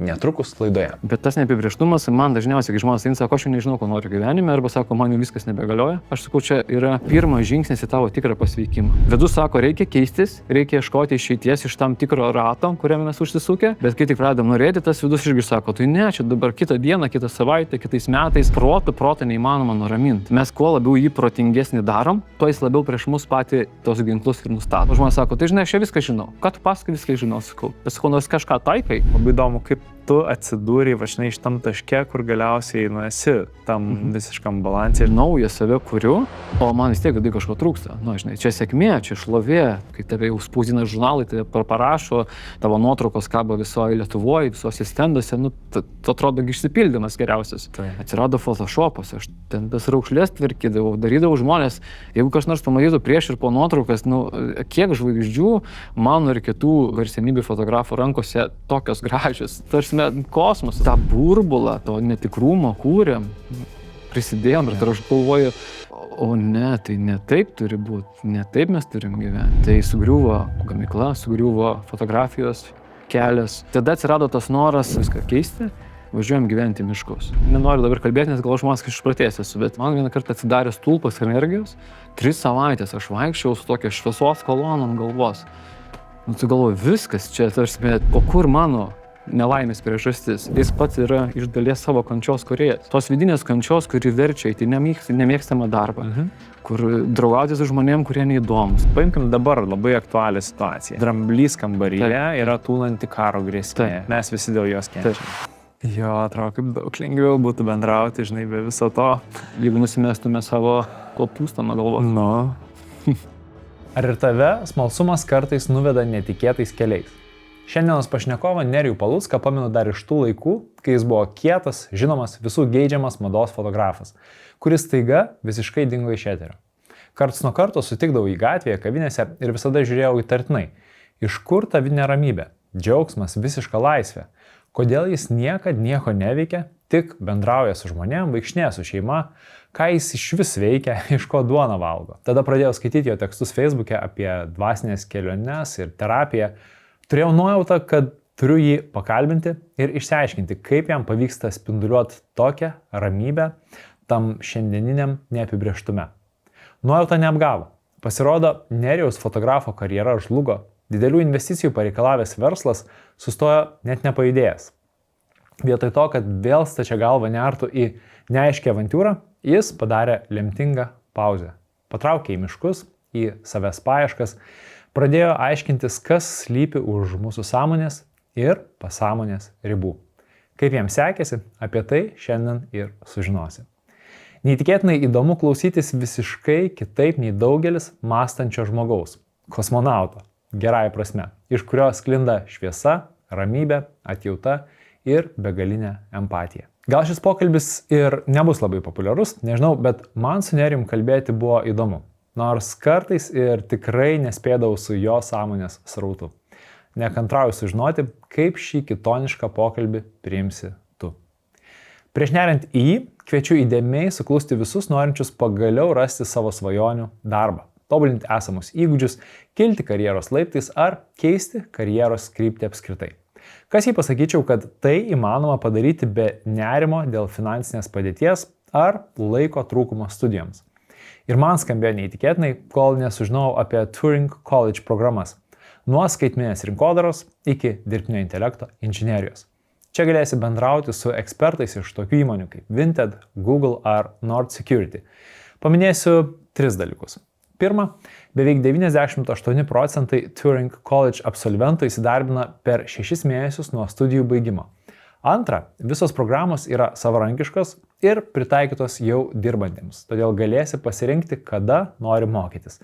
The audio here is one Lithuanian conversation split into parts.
Netrukus laidoje. Bet tas neapibrėžtumas, man dažniausiai, kai žmonės sako, aš nežinau, ko noriu gyvenime, arba sako, man jau viskas nebegalioja, aš sakau, čia yra pirmas žingsnis į tavo tikrą pasveikimą. Vidus sako, reikia keistis, reikia ieškoti išeities iš tam tikro rato, kuriame mes užsisukę, bet kai tik pradedam norėti, tas vidus irgi sako, tai ne, čia dabar kitą dieną, kitą savaitę, kitais metais, protą neįmanoma nuraminti. Mes kuo labiau jį protingesnį darom, tuo jis labiau prieš mus patį tos ginklus ir nustato. Žmonės sako, tai žinai, aš viską žinau. Ką tu pasakai, viską žinau, sakau. Bet sakau, nors kažką taikai. Labai įdomu, kaip tu atsidūrei važinai iš tam taške, kur galiausiai esi tam visiškam balansė. Naują save kuriu, o man vis tiek vidai kažko trūksta. Žinai, čia sėkmė, čia šlovė, kai tave jau spausdina žurnalai, tai parašo, tavo nuotraukos kabo visoje Lietuvoje, visose stenduose, tai atrodo išsipildymas geriausias. Atsirado Photoshopas, aš ten tas raukšlės tvarkydavau, darydavau žmonės, jeigu kas nors pamatytų prieš ir po nuotraukas, kiek žvaigždžių mano ir kitų garsenybių fotografų rankose tokios gražios. Tarsi kosmos, tą burbulą, to netikrumo kūrėm, prisidėjom ir tada aš galvoju, o ne, tai ne taip turi būti, ne taip mes turim gyventi. Tai sugriuvo gamykla, sugriuvo fotografijos kelias. Tada atsirado tas noras viską keisti, važiuojam gyventi miškus. Nenoriu dabar kalbėti, nes gal žmonės kažkaip išpratėjęs esu, bet man vieną kartą atsidarė stulpas energijos, 3 savaitės aš vaikščiau su tokia šviesos kolona ant galvos. Tai galvoju, viskas čia, tarsi, o kur mano nelaimės priežastis. Jis pats yra iš dalies savo kančios kūrėjas. Tos vidinės kančios, kuri verčia į nemėgstamą darbą, kur draugauti su žmonėm, kurie neįdomus. Paimkim dabar labai aktualią situaciją. Dramblys kambaryje yra tūnanti karo grėsmė. Mes visi dėl jos kenčiame. Jo, atrodo, kaip daug lengviau būtų bendrauti, žinai, be viso to. Jeigu nusimestume savo kopūstą nuo galvos. Ar ir tave smalsumas kartais nuveda netikėtais keliais? Šiandienos pašnekovą Nerijų Palucką pamenu dar iš tų laikų, kai jis buvo kietas, žinomas, visų geidžiamas mados fotografas, kuris staiga visiškai dingo iš eterio. Karts nuo karto sutikdavau į gatvėje, kavinėse ir visada žiūrėjau įtartinai. Iš kur ta vidinė ramybė, džiaugsmas, visiška laisvė? Kodėl jis niekad nieko neveikia, tik bendrauja su žmonėm, vaikšnėja su šeima, ką jis iš vis veikia, iš ko duoną valgo. Tada pradėjau skaityti jo tekstus Facebook'e apie dvasinės keliones ir terapiją. Turėjau nuojautą, kad turiu jį pakalbinti ir išsiaiškinti, kaip jam pavyksta spinduliuoti tokią ramybę tam šiandieniniam neapibrėžtume. Nuojauta neapgavo. Pasirodo, Nerijaus fotografo karjera žlugo, didelių investicijų pareikalavęs verslas sustojo net nepajudėjęs. Vietoj to, kad vėl stačia galva nertų į neaiškę avantiūrą, jis padarė lemtingą pauzę. Patraukė į miškus, į savęs paieškas, pradėjo aiškintis, kas slypi už mūsų sąmonės ir pasąmonės ribų. Kaip jam sekėsi, apie tai šiandien ir sužinosi. Neįtikėtinai įdomu klausytis visiškai kitaip nei daugelis mąstančio žmogaus, kosmonauto, gerąja prasme, iš kurio sklinda šviesa, ramybė, atjauta ir begalinė empatija. Gal šis pokalbis ir nebus labai populiarus, nežinau, bet man su Nerijum kalbėti buvo įdomu. Nors kartais ir tikrai nespėdavau su jo sąmonės srautu. Nekantrauju sužinoti, kaip šį kitonišką pokalbį priimsi tu. Prieš neriant į jį, kviečiu įdėmiai suklusti visus norinčius pagaliau rasti savo svajonių darbą, tobulinti esamus įgūdžius, kilti karjeros laiptais ar keisti karjeros kryptį apskritai. Kas jei pasakyčiau, kad tai įmanoma padaryti be nerimo dėl finansinės padėties ar laiko trūkumo studijoms. Ir man skambėjo neįtikėtinai, kol nesužinojau apie Turing College programas. Nuo skaitminės rinkodaros iki dirbtinio intelekto inžinerijos. Čia galėsi bendrauti su ekspertais iš tokių įmonių kaip Vinted, Google ar Nord Security. Paminėsiu 3 dalykus. Pirma, beveik 98% Turing College absolventų įsidarbina per 6 mėnesius nuo studijų baigimo. Antra, visos programos yra savarankiškos ir pritaikytos jau dirbantiems, todėl galėsi pasirinkti, kada nori mokytis.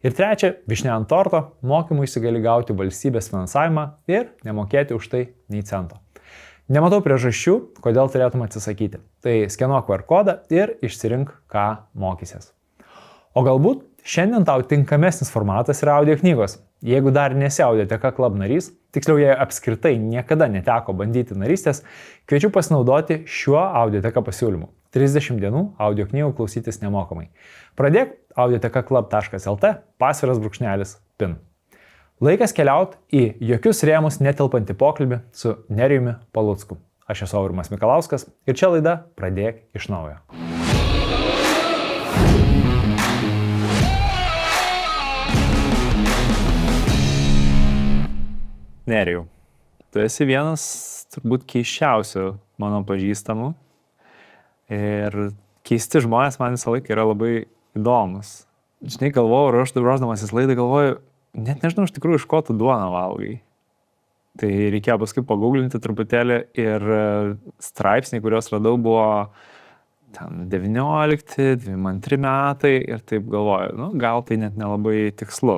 Ir trečia, vyšnia ant torto, mokymuisi gali gauti valstybės finansavimą ir nemokėti už tai nei cento. Nematau priežasčių, kodėl turėtum atsisakyti. Tai skenuok QR kodą ir išsirink, ką mokysies. O galbūt šiandien tau tinkamesnis formatas yra audio knygos. Jeigu dar nesi Audioteka Club narys, tiksliau jei apskritai niekada neteko bandyti narystės, kviečiu pasinaudoti šiuo Audioteka pasiūlymu. 30 dienų audio knygų klausytis nemokamai. Pradėk audioteka.club.lt /pin. Laikas keliauti į jokius rėmus netelpantį pokalbį su Nerijumi Palucku. Aš esu Aurimas Mikalauskas ir čia laida Pradėk iš naujo. Nerijau, tu esi vienas turbūt keisčiausių mano pažįstamų ir keisti žmonės man visą laiką yra labai įdomus. Žinai, galvojau, ruošdamasis laidą, galvoju, net nežinau iš tikrųjų, iš ko tu duoną valgai. Tai reikėjo paskui paguglinti truputėlį ir straipsniai, kuriuos radau, buvo ten 19, 22 metai ir taip galvoju, gal tai net nelabai tikslu.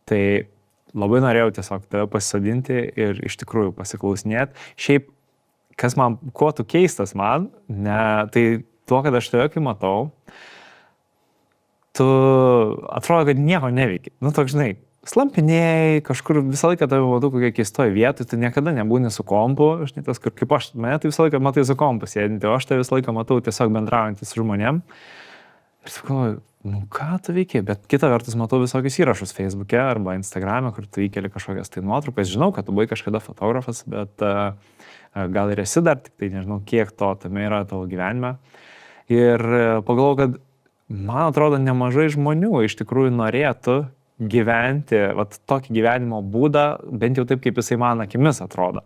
Tai labai norėjau tiesiog tave pasisodinti ir iš tikrųjų pasiklausinėti. Šiaip, kuo tu keistas man, tai tuo, kad aš tave kai matau, tu atrodo, kad nieko neveiki. Toks, žinai, slampinėjai, kažkur visą laiką tave matau kokiai keistoje vietoje, tu niekada nebūni su kompu, žinai, tas, kaip aš, mane tai visą laiką matai su kompu sėdinti, o aš tave visą laiką matau tiesiog bendraujantį su žmonėm. Ir sakau, ką tu veikia, bet kita vertus matau visokius įrašus Facebook'e arba Instagram'e, kur tu įkeli kažkokias tai nuotraukas. Žinau, kad tu buvai kažkada fotografas, bet gal ir esi dar, tik tai nežinau, kiek to tame yra tavo gyvenime. Ir pagalvojau, kad man atrodo nemažai žmonių iš tikrųjų norėtų gyventi tokį gyvenimo būdą, bent jau taip, kaip jisai man akimis atrodo.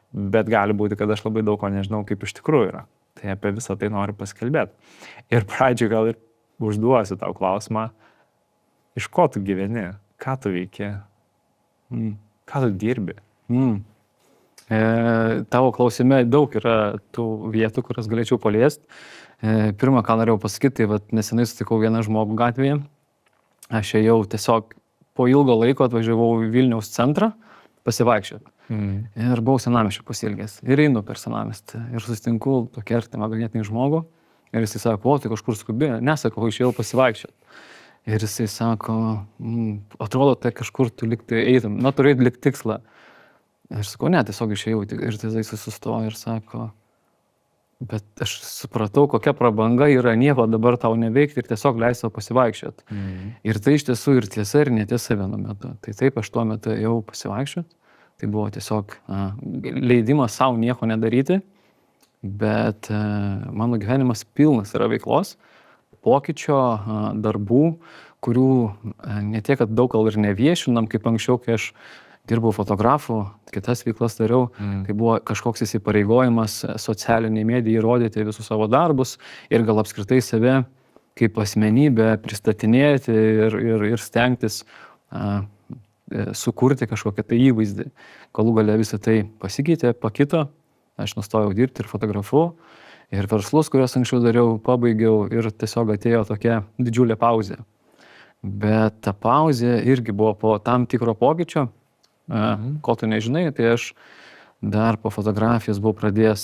Bet gali būti, kad aš labai daug ko nežinau, kaip iš tikrųjų yra. Tai apie visą tai noriu pasikalbėti. Ir pradžioj gal ir užduosiu tau klausimą, iš ko tu gyveni, ką tu veiki, ką tu dirbi. Tavo klausime daug yra tų vietų, kurias galėčiau paliesti. Pirmą, ką norėjau pasakyti, tai nesenai sutikau vieną žmogų gatvėje. Aš ėjau tiesiog po ilgo laiko atvažiavau į Vilniaus centrą pasivaikščioti. Ir buvau senamiesčio pasiilgęs. Ir einu per senamiestį. Ir susitinku tokį artimą ganėtinį žmogų. Ir jisai sako, tai kažkur skubi. Nesakau, išėjau pasivaikščioti. Ir jisai sako, atrodo, tai kažkur tu likti eitum. Turėjai likti tikslą. Ir aš sakau, ne, tiesiog išėjau. Ir tai jisai sustojo ir sako, bet aš supratau, kokia prabanga yra nieko dabar tau neveikti ir tiesiog leisi savo pasivaikščioti. Ir tai iš tiesų ir tiesa, ir netiesa vienu metu. Tai taip, aš tuo metu ėjau pasivaikščioti. Tai buvo tiesiog leidimas savo nieko nedaryti, bet mano gyvenimas pilnas yra veiklos, pokyčio, darbų, kurių ne tiek, kad daug gal ir neviešinam, kaip anksčiau, kai aš dirbau fotografu, kitas veiklas dariau, tai buvo kažkoks įsipareigojimas socialiniai medijai rodyti visus savo darbus ir gal apskritai save kaip asmenybę pristatinėti ir stengtis sukurti kažkokią tai įvaizdį. Galų gale visą tai pasikeitė, pakito, aš nustojau dirbti ir fotografu, ir verslus, kuriuos anksčiau dariau, pabaigiau ir tiesiog atėjo tokia didžiulė pauzė. Bet ta pauzė irgi buvo po tam tikro pokyčio, ko tu nežinai, tai aš dar po fotografijos buvau pradėjęs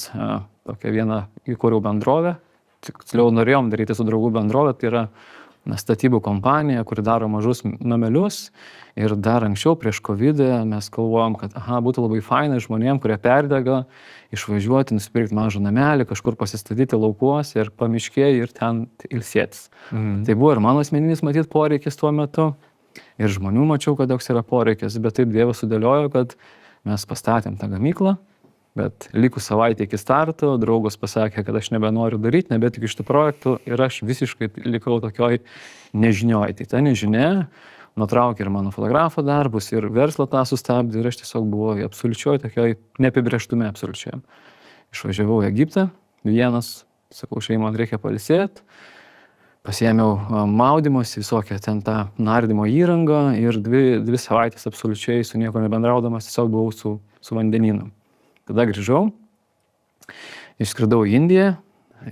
tokią vieną įkūriau bendrovę, tiksliau norėjom daryti su draugų bendrovę, tai yra statybų kompanija, kuri daro mažus namelius ir dar anksčiau prieš COVID mes galvojom, kad būtų labai faina žmonėm, kurie perdega, išvažiuoti, nusipirkti mažą namelį, kažkur pasistatyti laukuose ir pamiškėje ir ten ilsėtis. Tai buvo ir mano asmeninis matyt poreikis tuo metu ir žmonių mačiau, kad toks yra poreikis, bet taip Dievas sudėliojo, kad mes pastatėm tą gamyklą. Bet likus savaitę iki starto, draugas pasakė, kad aš nebenoriu daryti, nebetikiu šitų projektų ir aš visiškai likau tokioj nežinioj. Tai ta nežinia nutraukė ir mano fotografo darbus, ir verslą tą sustabdė ir aš tiesiog buvau absoliučioj tokioj neapibrėžtume absoliučiai. Išvažiavau į Egiptą, vienas, sakau, šeimą reikia pailsėti, pasiėmiau maudymosi, visokią ten tą nardymo įrangą ir dvi savaitės absoliučiai su nieko nebendraudamas tiesiog buvau su vandenynu. Tada grįžau, išskridau į Indiją,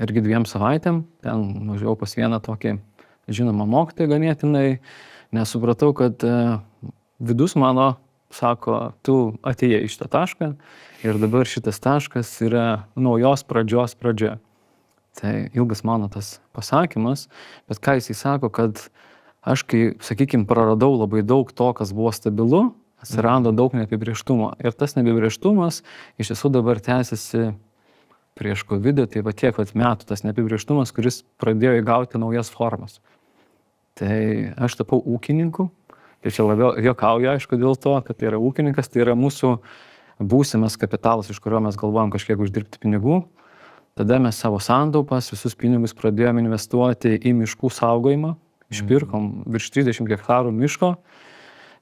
irgi 2 savaitėm, ten važiavau pas vieną tokį žinomą mokytoją ganėtinai, nes supratau, kad vidus mano sako, tu atėjai iš tą tašką ir dabar šitas taškas yra naujos pradžios pradžia. Tai ilgas mano tas pasakymas, bet ką jisai sako, kad aš kai, sakykime, praradau labai daug to, kas buvo stabilu, atsirado daug neapibrėžtumo. Ir tas neapibrėžtumas iš tiesų dabar tęsiasi prieš COVID, tai tiek metų tas neapibrėžtumas, kuris pradėjo įgauti naujas formas. Tai aš tapau ūkininku, Tai čia labiau juokauju, aišku, dėl to, kad tai yra ūkininkas, tai yra mūsų būsimas kapitalas, iš kurio mes galvojam kažkiek uždirbti pinigų. Tada mes savo santaupas, visus pinigus pradėjome investuoti į miškų saugojimą. Išpirkom virš 30 hektarų miško,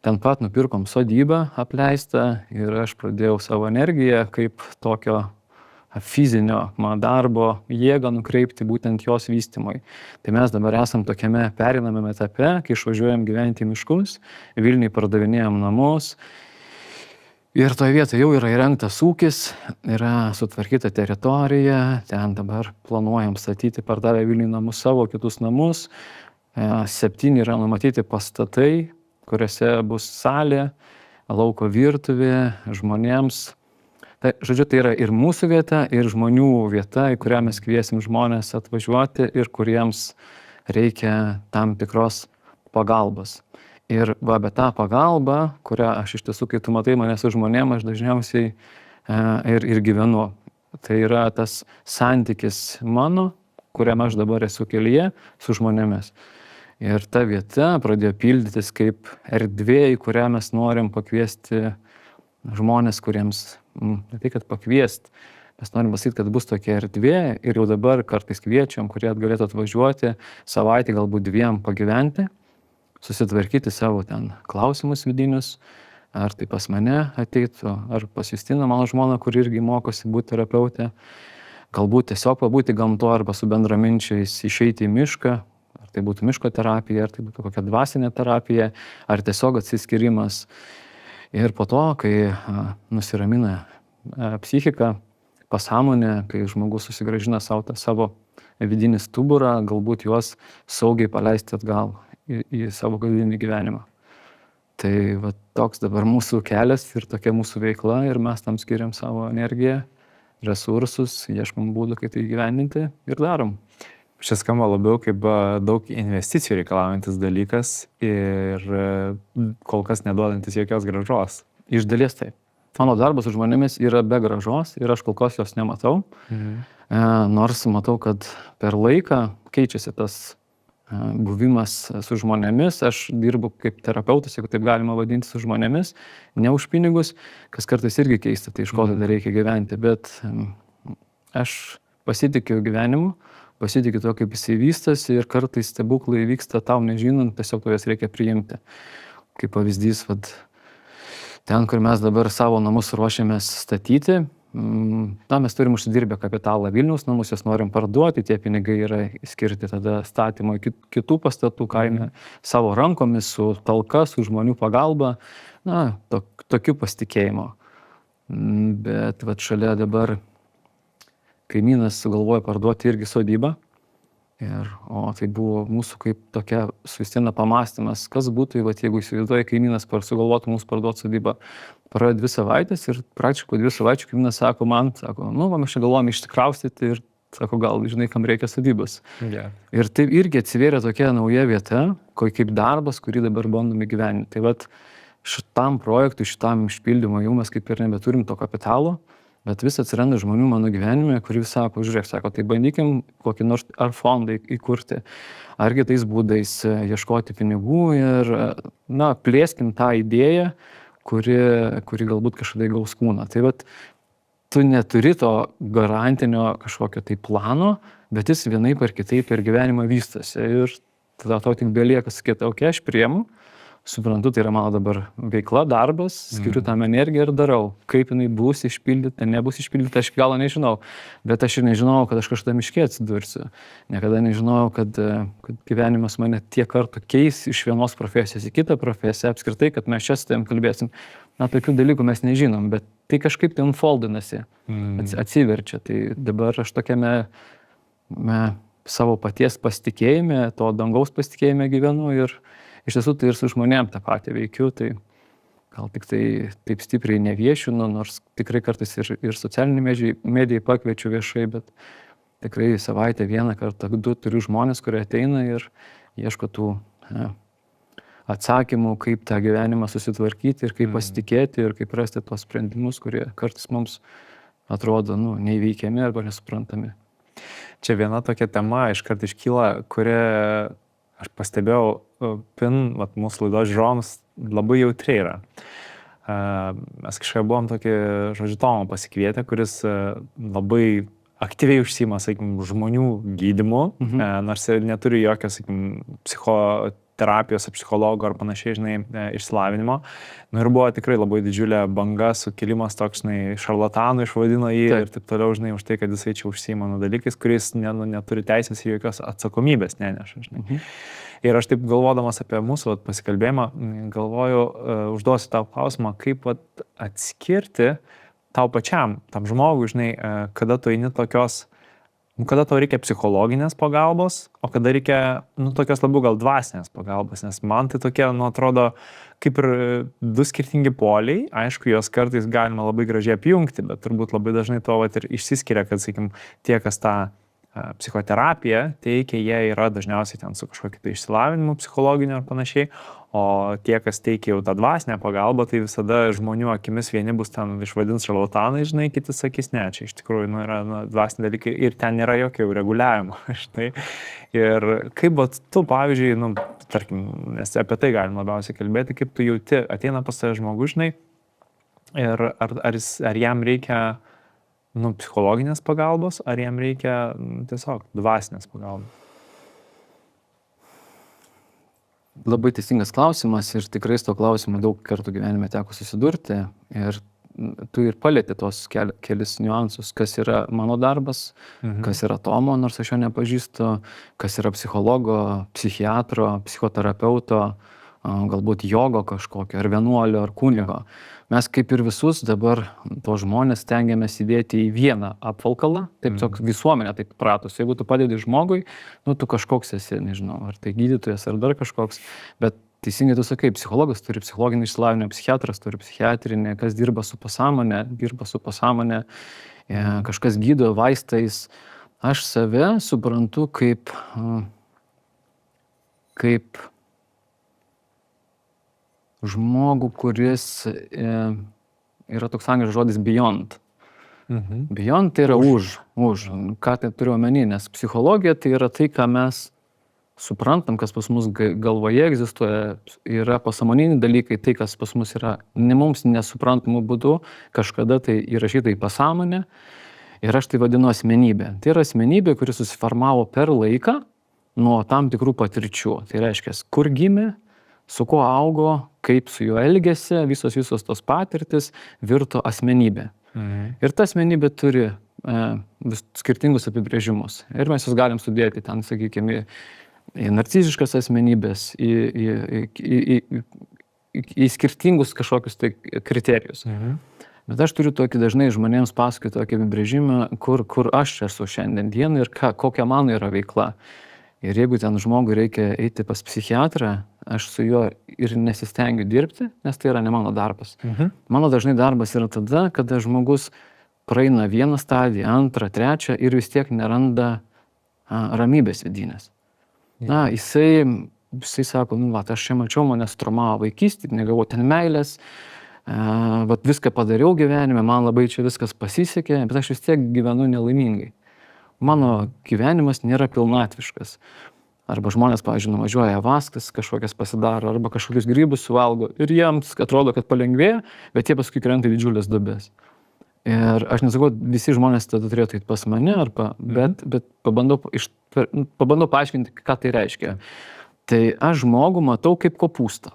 ten pat nupirkom sodybą apleistą ir aš pradėjau savo energiją kaip tokio fizinio darbo jėgą nukreipti būtent jos vystymui. Tai mes dabar esam tokiame pereinamame etape, kai išvažiuojam gyventi į miškus, Vilniui pardavinėjom namus ir toje vietoje jau yra įrengtas ūkis, yra sutvarkyta teritorija, ten dabar planuojam statyti pardavę Vilniui namus savo kitus namus, 7 yra numatyti pastatai, kuriuose bus salė, lauko virtuvė žmonėms. Tai, žodžiu, tai yra ir mūsų vieta, ir žmonių vieta, į kurią mes kviesim žmonės atvažiuoti ir kuriems reikia tam tikros pagalbos. Ir bet tą pagalbą, kurią aš iš tiesų, kai tu matai mane su žmonėm, aš dažniausiai ir gyvenu. Tai yra tas santykis mano, kuriam aš dabar esu kelyje su žmonėmis. Ir ta vieta pradėjo pildytis kaip erdvė, į kurią mes norim pakviesti žmonės, kuriems, ne tai kad pakviesti, mes norim pasakyti, kad bus tokia erdvė ir jau dabar kartais kviečiam, kurie galėtų atvažiuoti savaitę, galbūt 2 pagyventi, susitvarkyti savo ten klausimus vidinius, ar tai pas mane ateitų, ar pas Justiną, mano žmoną, kur irgi mokosi būti terapeutė, galbūt tiesiog pabūti gamto arba su bendraminčiais išeiti į mišką, ar tai būtų miško terapija, ar tai būtų kokia dvasinė terapija, ar tiesiog atsiskyrimas. Ir po to, kai nusiramina psichika, pasąmonė, kai žmogus susigrąžina savo vidinį stuburą, galbūt juos saugiai paleisti atgal į savo kasdienį gyvenimą. Tai va, toks dabar mūsų kelias ir tokia mūsų veikla ir mes tam skiriam savo energiją, resursus, ieškom būdų, kaip tai įgyvendinti ir darom. Šis skamba labiau kaip daug investicijų reikalaujantis dalykas ir kol kas neduodantis jokios grąžos. Iš dalies taip. Mano darbas su žmonėmis yra be grąžos ir aš kol kas jos nematau. Nors matau, kad per laiką keičiasi tas buvimas su žmonėmis. Aš dirbu kaip terapeutas, jeigu taip galima vadinti, su žmonėmis, ne už pinigus, kas kartais irgi keista, tai iš ko tada reikia gyventi. Bet aš pasitikiu gyvenimu, pasitikiu to, kaip jis vystosi ir kartais stebuklai vyksta tau nežinant, tiesiog to jas reikia priimti. Kaip pavyzdys, ten, kur mes dabar savo namus ruošiamės statyti, mes turim užsidirbę kapitalą Vilniaus namus, jas norim parduoti, tie pinigai yra skirti tada statymui kitų pastatų kaime, savo rankomis, su talka, su žmonių pagalba, tokiu pasitikėjimu. Bet šalia dabar kaimynas sugalvojo parduoti irgi sodybą. O tai buvo mūsų kaip tokia su Justina pamąstymas, kas būtų, jeigu įsivaizduoja kaimynas sugalvotų mums parduoti sodybą. Praėjo 2 savaitės ir praktiškai po 2 savaičių kaimynas sako, mes čia galvojame išsikraustyti ir sako, gal žinai, kam reikia sodybos. Yeah. Ir taip irgi atsivėrė tokia nauja vieta, kaip darbas, kurį dabar bandome gyventi. Tai šitam projektui, šitam išpildymui jau mes kaip ir nebeturim to kapitalo. Bet vis atsiranda žmonių mano gyvenime, kurie sako, žiūrėk, tai bandykim kokį nors ar fondą įkurti, ar kitais būdais ieškoti pinigų ir plėskim tą idėją, kuri galbūt kažkada gaus kūną. Tai tu neturi to garantinio kažkokio tai plano, bet jis vienaip ar kitaip per gyvenimą vystosi. Ir tada to tik belieka sakyti, aš priimu. Suprantu, tai yra mano dabar veikla, darbas, skiriu tam energiją ir darau. Kaip jinai bus išpildyta, nebus išpildyta, aš galo nežinau. Bet aš ir nežinau, kad aš kažkada miške atsidursiu. Niekada nežinau, kad gyvenimas mane tiek kartų keis iš vienos profesijos į kitą profesiją. Apskritai, kad mes čia su tavim kalbėsim. Tokių dalykų mes nežinom, bet tai kažkaip tai unfoldinasi, atsiverčia. Tai dabar aš tokiame savo paties pasitikėjime, to dangaus pasitikėjime gyvenu ir iš tiesų tai ir su žmonėm tą patį veikiu, tai gal tik tai taip stipriai neviešinu, nors tikrai kartais ir socialinį mediją pakviečiu viešai, bet tikrai savaitę 1 kartą 2 turiu žmonės, kurie ateina ir ieško tų atsakymų, kaip tą gyvenimą susitvarkyti ir kaip pasitikėti ir kaip rasti tos sprendimus, kurie kartais mums atrodo neįveikiami arba nesuprantami. Čia viena tokia tema iškart iškyla, kurią aš pastebėjau, mūsų laidos žiūrovams labai jautri yra. Mes kažkaip buvom tokį, žodžiu, Tomą pasikvietę, kuris labai aktyviai užsima, sakykime, žmonių gydymu, nors ir neturi jokio, sakykime, psichoterapijos, psichologo ar panašiai, žinai, išsilavinimo. Ir buvo tikrai labai didžiulė banga, sukilimas toks, žinai, šarlatanų išvadino jį ir taip toliau, žinai, už tai, kad jisai čia užsima dalykais, kuris neturi teisės ir jokios atsakomybės neneša, žinai. Ir aš taip galvodamas apie mūsų pasikalbėjimą, galvoju, užduosiu tau klausimą, kaip atskirti tau pačiam, tam žmogui, žinai, kada tu eini tokios, kada tau reikia psichologinės pagalbos, o kada reikia, tokios labiau gal dvasinės pagalbos, nes man tai tokie, atrodo, kaip ir du skirtingi poliai, aišku, jos kartais galima labai gražiai apjungti, bet turbūt labai dažnai to ir išsiskiria, kad, sakykim, tie, kas tą psichoterapiją teikia, jie yra dažniausiai ten su kažkokiu tai išsilavinimu psichologiniu ar panašiai, o tie, kas teikia jau tą dvasinę pagalbą, tai visada žmonių akimis vieni bus ten išvadins šarlatanai, žinai, kiti sakys, ne, čia iš tikrųjų yra dvasiniai dalykai ir ten nėra jokio reguliavimo, žinai. Ir kaip tu, pavyzdžiui, tarkim, nes apie tai galim labiausiai kalbėti, kaip tu jauti, ateina pas tave žmogus, žinai, ir ar jam reikia psichologinės pagalbos, ar jam reikia tiesiog dvasinės pagalbos? Labai teisingas klausimas ir tikrai su to klausimu daug kartų gyvenime teko susidurti ir tu ir palieti tos kelis niuansus, kas yra mano darbas, kas yra Tomo, nors aš jo nepažįstu, kas yra psichologo, psichiatro, psichoterapeuto, galbūt jogo kažkokio, ar vienuolio, ar kunigo. Mes kaip ir visus dabar to žmonės stengiamės įdėti į vieną apvalkalą, taip toks visuomenė taip pratus. Jeigu tu padedi žmogui, tu kažkoks esi, nežinau, ar tai gydytojas, ar dar kažkoks, bet teisingai tu sakai, psichologas turi psichologinį išsilavinimą, psichiatras turi psichiatrinį, kas dirba su pasąmonė, kažkas gydo vaistais. Aš save suprantu kaip žmogų, kuris yra toks angliškas žodis beyond. Beyond tai yra už. Ką tai turiu omeny, nes psichologija tai yra tai, ką mes suprantam, kas pas mus galvoje egzistuoja, yra pasąmoniniai dalykai, tai, kas pas mus yra mums nesuprantamų būdų, kažkada tai įrašyta į pasąmonę ir aš tai vadinu asmenybė. Tai yra asmenybė, kuri susiformavo per laiką nuo tam tikrų patirčių. Tai reiškia, kur gimė, su kuo augo, kaip su juo elgėsi, visos tos patirtis virto asmenybė. Ir ta asmenybė turi skirtingus apibrėžimus. Ir mes juos galim sudėti ten, sakykime, į narciziškas asmenybės, į skirtingus kažkokius tai kriterijus. Bet aš turiu tokį dažnai žmonėms pasakoti tokį apibrėžimą, kur aš esu šiandien dieną ir kokia mano yra veikla. Ir jeigu ten žmogui reikia eiti pas psichiatrą, aš su juo ir nesistengiu dirbti, nes tai yra ne mano darbas. Mano dažnai darbas yra tada, kada žmogus praeina vieną stadiją, antrą, trečią ir vis tiek neranda ramybės vidinės. Jisai sako, aš čia mačiau, manęs traumavo vaikystė, negavau ten meilės, viską padariau gyvenime, man labai čia viskas pasisekė, bet aš vis tiek gyvenu nelaimingai. Mano gyvenimas nėra pilnatviškas. Arba žmonės, pavyzdžiui, nuvažiuoja vaskas, kažkokias pasidaro, arba kažkokius grybus suvalgo ir jiems atrodo, kad palengvėja, bet jie paskui krenta į didžiulės duobės. Ir aš nesakau, visi žmonės tada turėtų eiti pas mane, bet pabandau paaiškinti, ką tai reiškia. Tai aš žmogų matau kaip kopūstą.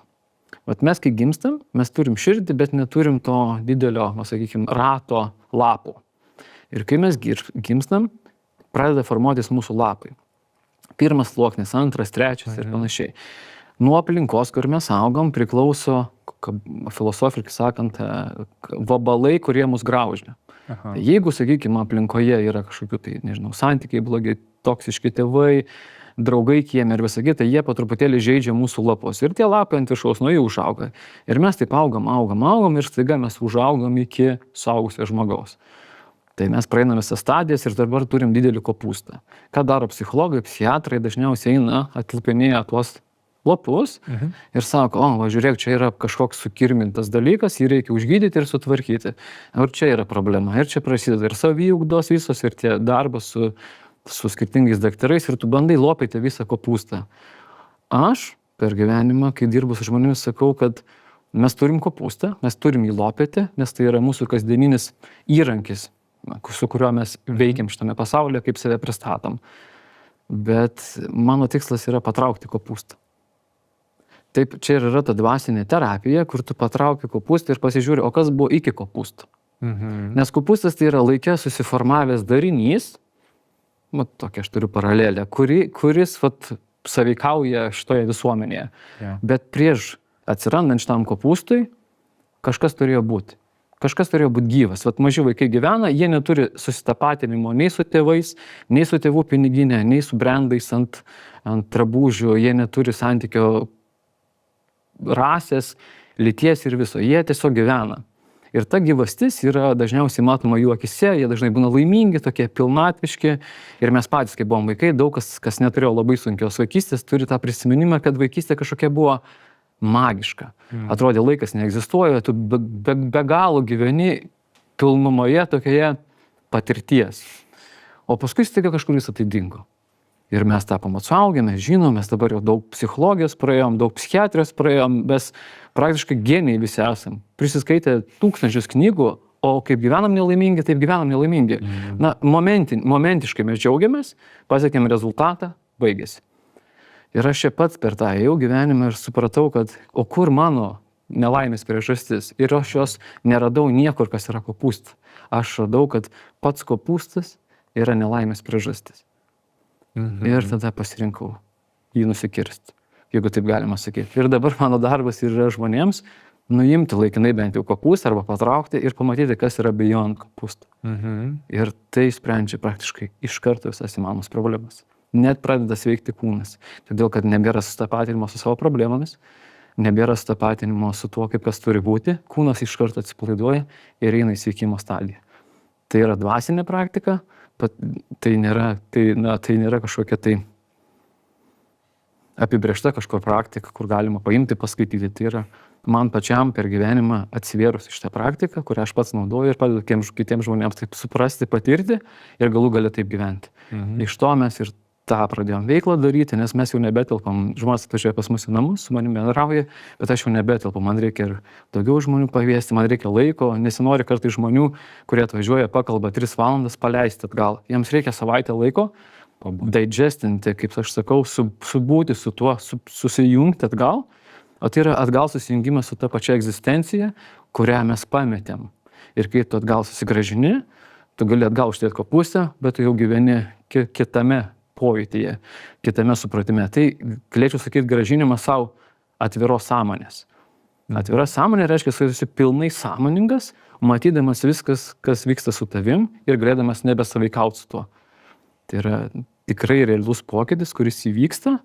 Mes kai gimstam, mes turim širdį, bet neturim to didelio, sakykime, rato lapų. Ir kai mes gimstam, pradeda formuotis mūsų lapai. Pirmas sluoksnis, antras, trečias ir panašiai. Nuo aplinkos, kur mes augam, priklauso, filosofiškai sakant, vabalai, kurie mus graužia. Jeigu, sakykime, aplinkoje yra kažkokių tai, nežinau, santykiai blogi, toksiški tėvai, draugai kieme ir visą kitą, jie po truputėlį žaidžia mūsų lapus. Ir tie lapai ant viršaus nuo jų užauga. Ir mes taip augam ir staiga mes užaugam iki suaugusio žmogaus. Tai mes praeinam visas stadijas ir dabar turim didelį kopūstą. Ką daro psichologai, psichiatrai, dažniausiai eina, atlipinėja tuos lapus ir sako, žiūrėk, čia yra kažkoks sukirmintas dalykas, jį reikia užgydyti ir sutvarkyti. Ir čia yra problema. Ir čia prasideda ir saviugdos visos, ir tie darbas su skirtingais daktarais, ir tu bandai lopyti visą kopūstą. Aš per gyvenimą, kai dirbu su žmonėmis, sakau, kad mes turim kopūstą, mes turim jį lopyti, nes tai yra mūsų kasdieninis įrankis, su kuriuo mes veikiam šitame pasaulyje, kaip save pristatom. Bet mano tikslas yra patraukti kopūstą. Taip, čia ir yra ta dvasinė terapija, kur tu patrauki kopūstą ir pasižiūri, o kas buvo iki kopūsto. Nes kopūstas tai yra laikė susiformavęs darinys, tokia aš turiu paralelę, kuris sąveikauja šitoje visuomenėje. Bet prieš atsirandant šitam kopūstui, kažkas turėjo būti. Kažkas turėjo būti gyvas. Maži vaikai gyvena, jie neturi susitapatinimo nei su tėvais, nei su tėvų piniginė, nei su brandais ant drabužių, jie neturi santykio rasės, lyties ir viso. Jie tiesiog gyvena. Ir ta gyvastis yra dažniausiai matoma jų akise, jie dažnai būna laimingi, tokie pilnatviški. Ir mes patys, kai buvom vaikai, daug kas neturėjo labai sunkios vaikystės, turi tą prisiminimą, kad vaikystė kažkokia buvo magiška. Atrodė, laikas neegzistuoja, tu be galo gyveni pilnumoje tokioje patirties. O paskui staiga kažkur visą tai dingo. Ir mes tapom atsuaugę, mes žinom, mes dabar jau daug psichologijos praėjom, daug psichiatrijos praėjom, mes praktiškai genijai visi esam. Prisiskaitę tūkstančius knygų, o kaip gyvenam nelaimingi, taip gyvenam nelaimingi. Na, momentiškai mes džiaugiamės, pasiekėm rezultatą, baigėsi. Ir aš čia pats per tą ėjau gyvenimą ir supratau, kad o kur mano nelaimės priežastis. Ir aš jos neradau niekur, kas yra kopūstas. Aš radau, kad pats kopūstas yra nelaimės priežastis. Ir tada pasirinkau jį nusikirsti, jeigu taip galima sakyti. Ir dabar mano darbas yra žmonėms nuimti laikinai bent jau kopūstą arba patraukti ir pamatyti, kas yra beyond kopūsto. Ir tai sprendžia praktiškai iš karto visas įmanomas problemas. Net pradeda sveikti kūnas. Todėl, kad nebėra susitapatinimo su savo problemomis, nebėra susitapatinimo su tuo, kaip kas turi būti, kūnas iš karto atsipalaiduoja ir eina į sveikimo stadiją. Tai yra dvasinė praktika, tai nėra kažkokia tai apibrėžta kažkokia praktika, kur galima paimti, paskaityti. Tai yra man pačiam per gyvenimą atsivėrusi šitą praktiką, kurią aš pats naudoju ir padedu kitiems žmonėms taip suprasti, patirti ir galų gale taip gyventi. Iš to mes ir tą pradėjom veiklą daryti, nes mes jau nebetelpam. Žmonės atvažiuoja pas mus į namus, su manimi bendrauja, bet aš jau nebetelpu. Man reikia ir daugiau žmonių paviesti, man reikia laiko, nesinori kartais žmonių, kurie atvažiuoja, pakalba 3 valandas, paleisti atgal. Jiems reikia savaitę laiko, digestinti, kaip aš sakau, subūti su tuo, susijungti atgal. O tai yra atgal susijungimas su ta pačia egzistencija, kurią mes pametėm. Ir kai tu atgal susigražini, tu gali atgal uždėti kopūstą, bet tu jau gyveni kitame pojūtyje, kitame supratime. Tai galėčiau sakyti gražinimas savo atviros sąmonės. Atvira sąmonė reiškia, kad esi pilnai sąmoningas, matydamas viskas, kas vyksta su tavim ir galėdamas nebesąveikauti su tuo. Tai yra tikrai realus pokytis, kuris įvyksta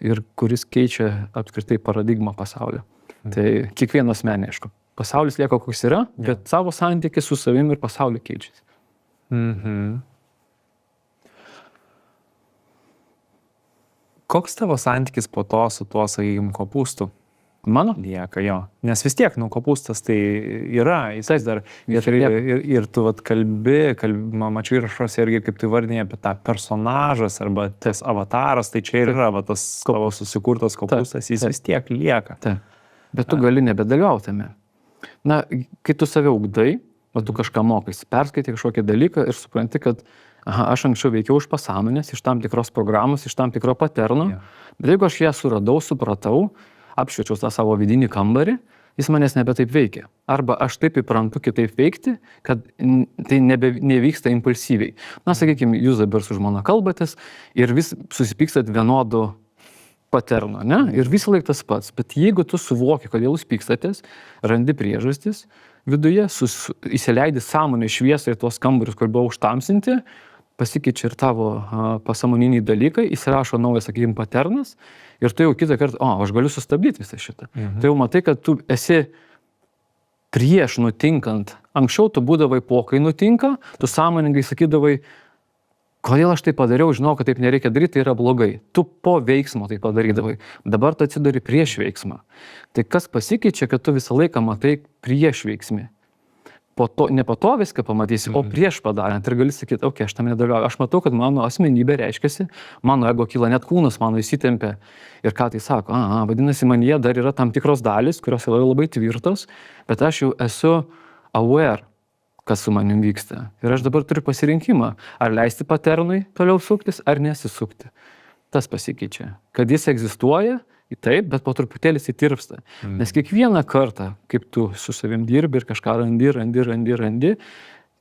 ir kuris keičia apskritai paradigmą pasaulio. Tai kiekvieno asmenį, aišku. Pasaulis lieka koks yra, bet savo santykis su savim ir pasauliu keičiasi. Koks tavo santykis po to su tuo, sakykime, kopūstu? Mano? Lieka jo. Nes vis tiek, kopūstas tai yra, jis dar ir tu kalbi, mačiau įrašuose irgi, kaip tu vardinėjai apie tą personažas arba tas avataras, tai čia ir yra tas tavo susikurtas kopūstas, jis vis tiek lieka. Bet tu gali nebedalyvautame. Na, kai tu save ugdai, tu kažką mokais, perskaitai kažkokį dalyką ir supranti, kad aš anksčiau veikiau iš pasąmonės, iš tam tikros programos, iš tam tikro paterno, bet jeigu aš ją suradau, supratau, apšviečiau tą savo vidinį kambarį, jis manęs nebe taip veikia. Arba aš taip įprantu kitaip veikti, kad tai nevyksta impulsyviai. Na, sakykime, jūs dabar su žmona kalbatės ir vis susipykstat vienodu paterno, ne? Ir visą laiką tas pats. Bet jeigu tu suvoki, kodėl jūs pykstatės, randi priežastis, viduje įsileidi sąmonę šviesą į tuos kambarius, kur buvo užtamsinti, pasikeičia ir tavo pasąmoniniai dalykai, įsirašo naujas, sakykime, paternas ir tu jau kitą kartą, aš galiu sustabdyti visą šitą. Tai jau matai, kad tu esi prieš nutinkant. Anksčiau tu būdavai po, kai nutinka, tu sąmoningai sakydavai, kodėl aš tai padariau, žinau, kad taip nereikia daryti, tai yra blogai. Tu po veiksmo tai padarydavai. Dabar tu atsidari prieš veiksmą. Tai kas pasikeičia, kad tu visą laiką matai prieš veiksmį. ne po to viską pamatysi, o prieš padarant ir gali sakyti, okei, aš tam nedalyvauju. Aš matau, kad mano asmenybė reiškiasi, mano ego kyla, net kūnas mano įsitempia. Ir ką tai sako? Vadinasi, man jie dar yra tam tikros dalis, kurios yra labai tvirtos, bet aš jau esu aware, kas su manim vyksta. Ir aš dabar turiu pasirinkimą, ar leisti paternui toliau suktis, ar nesisukti. Tas pasikeičia. Kad jis egzistuoja, taip, bet po truputėlį jis įtirpsta. Nes kiekvieną kartą, kaip tu su savim dirbi ir kažką randi,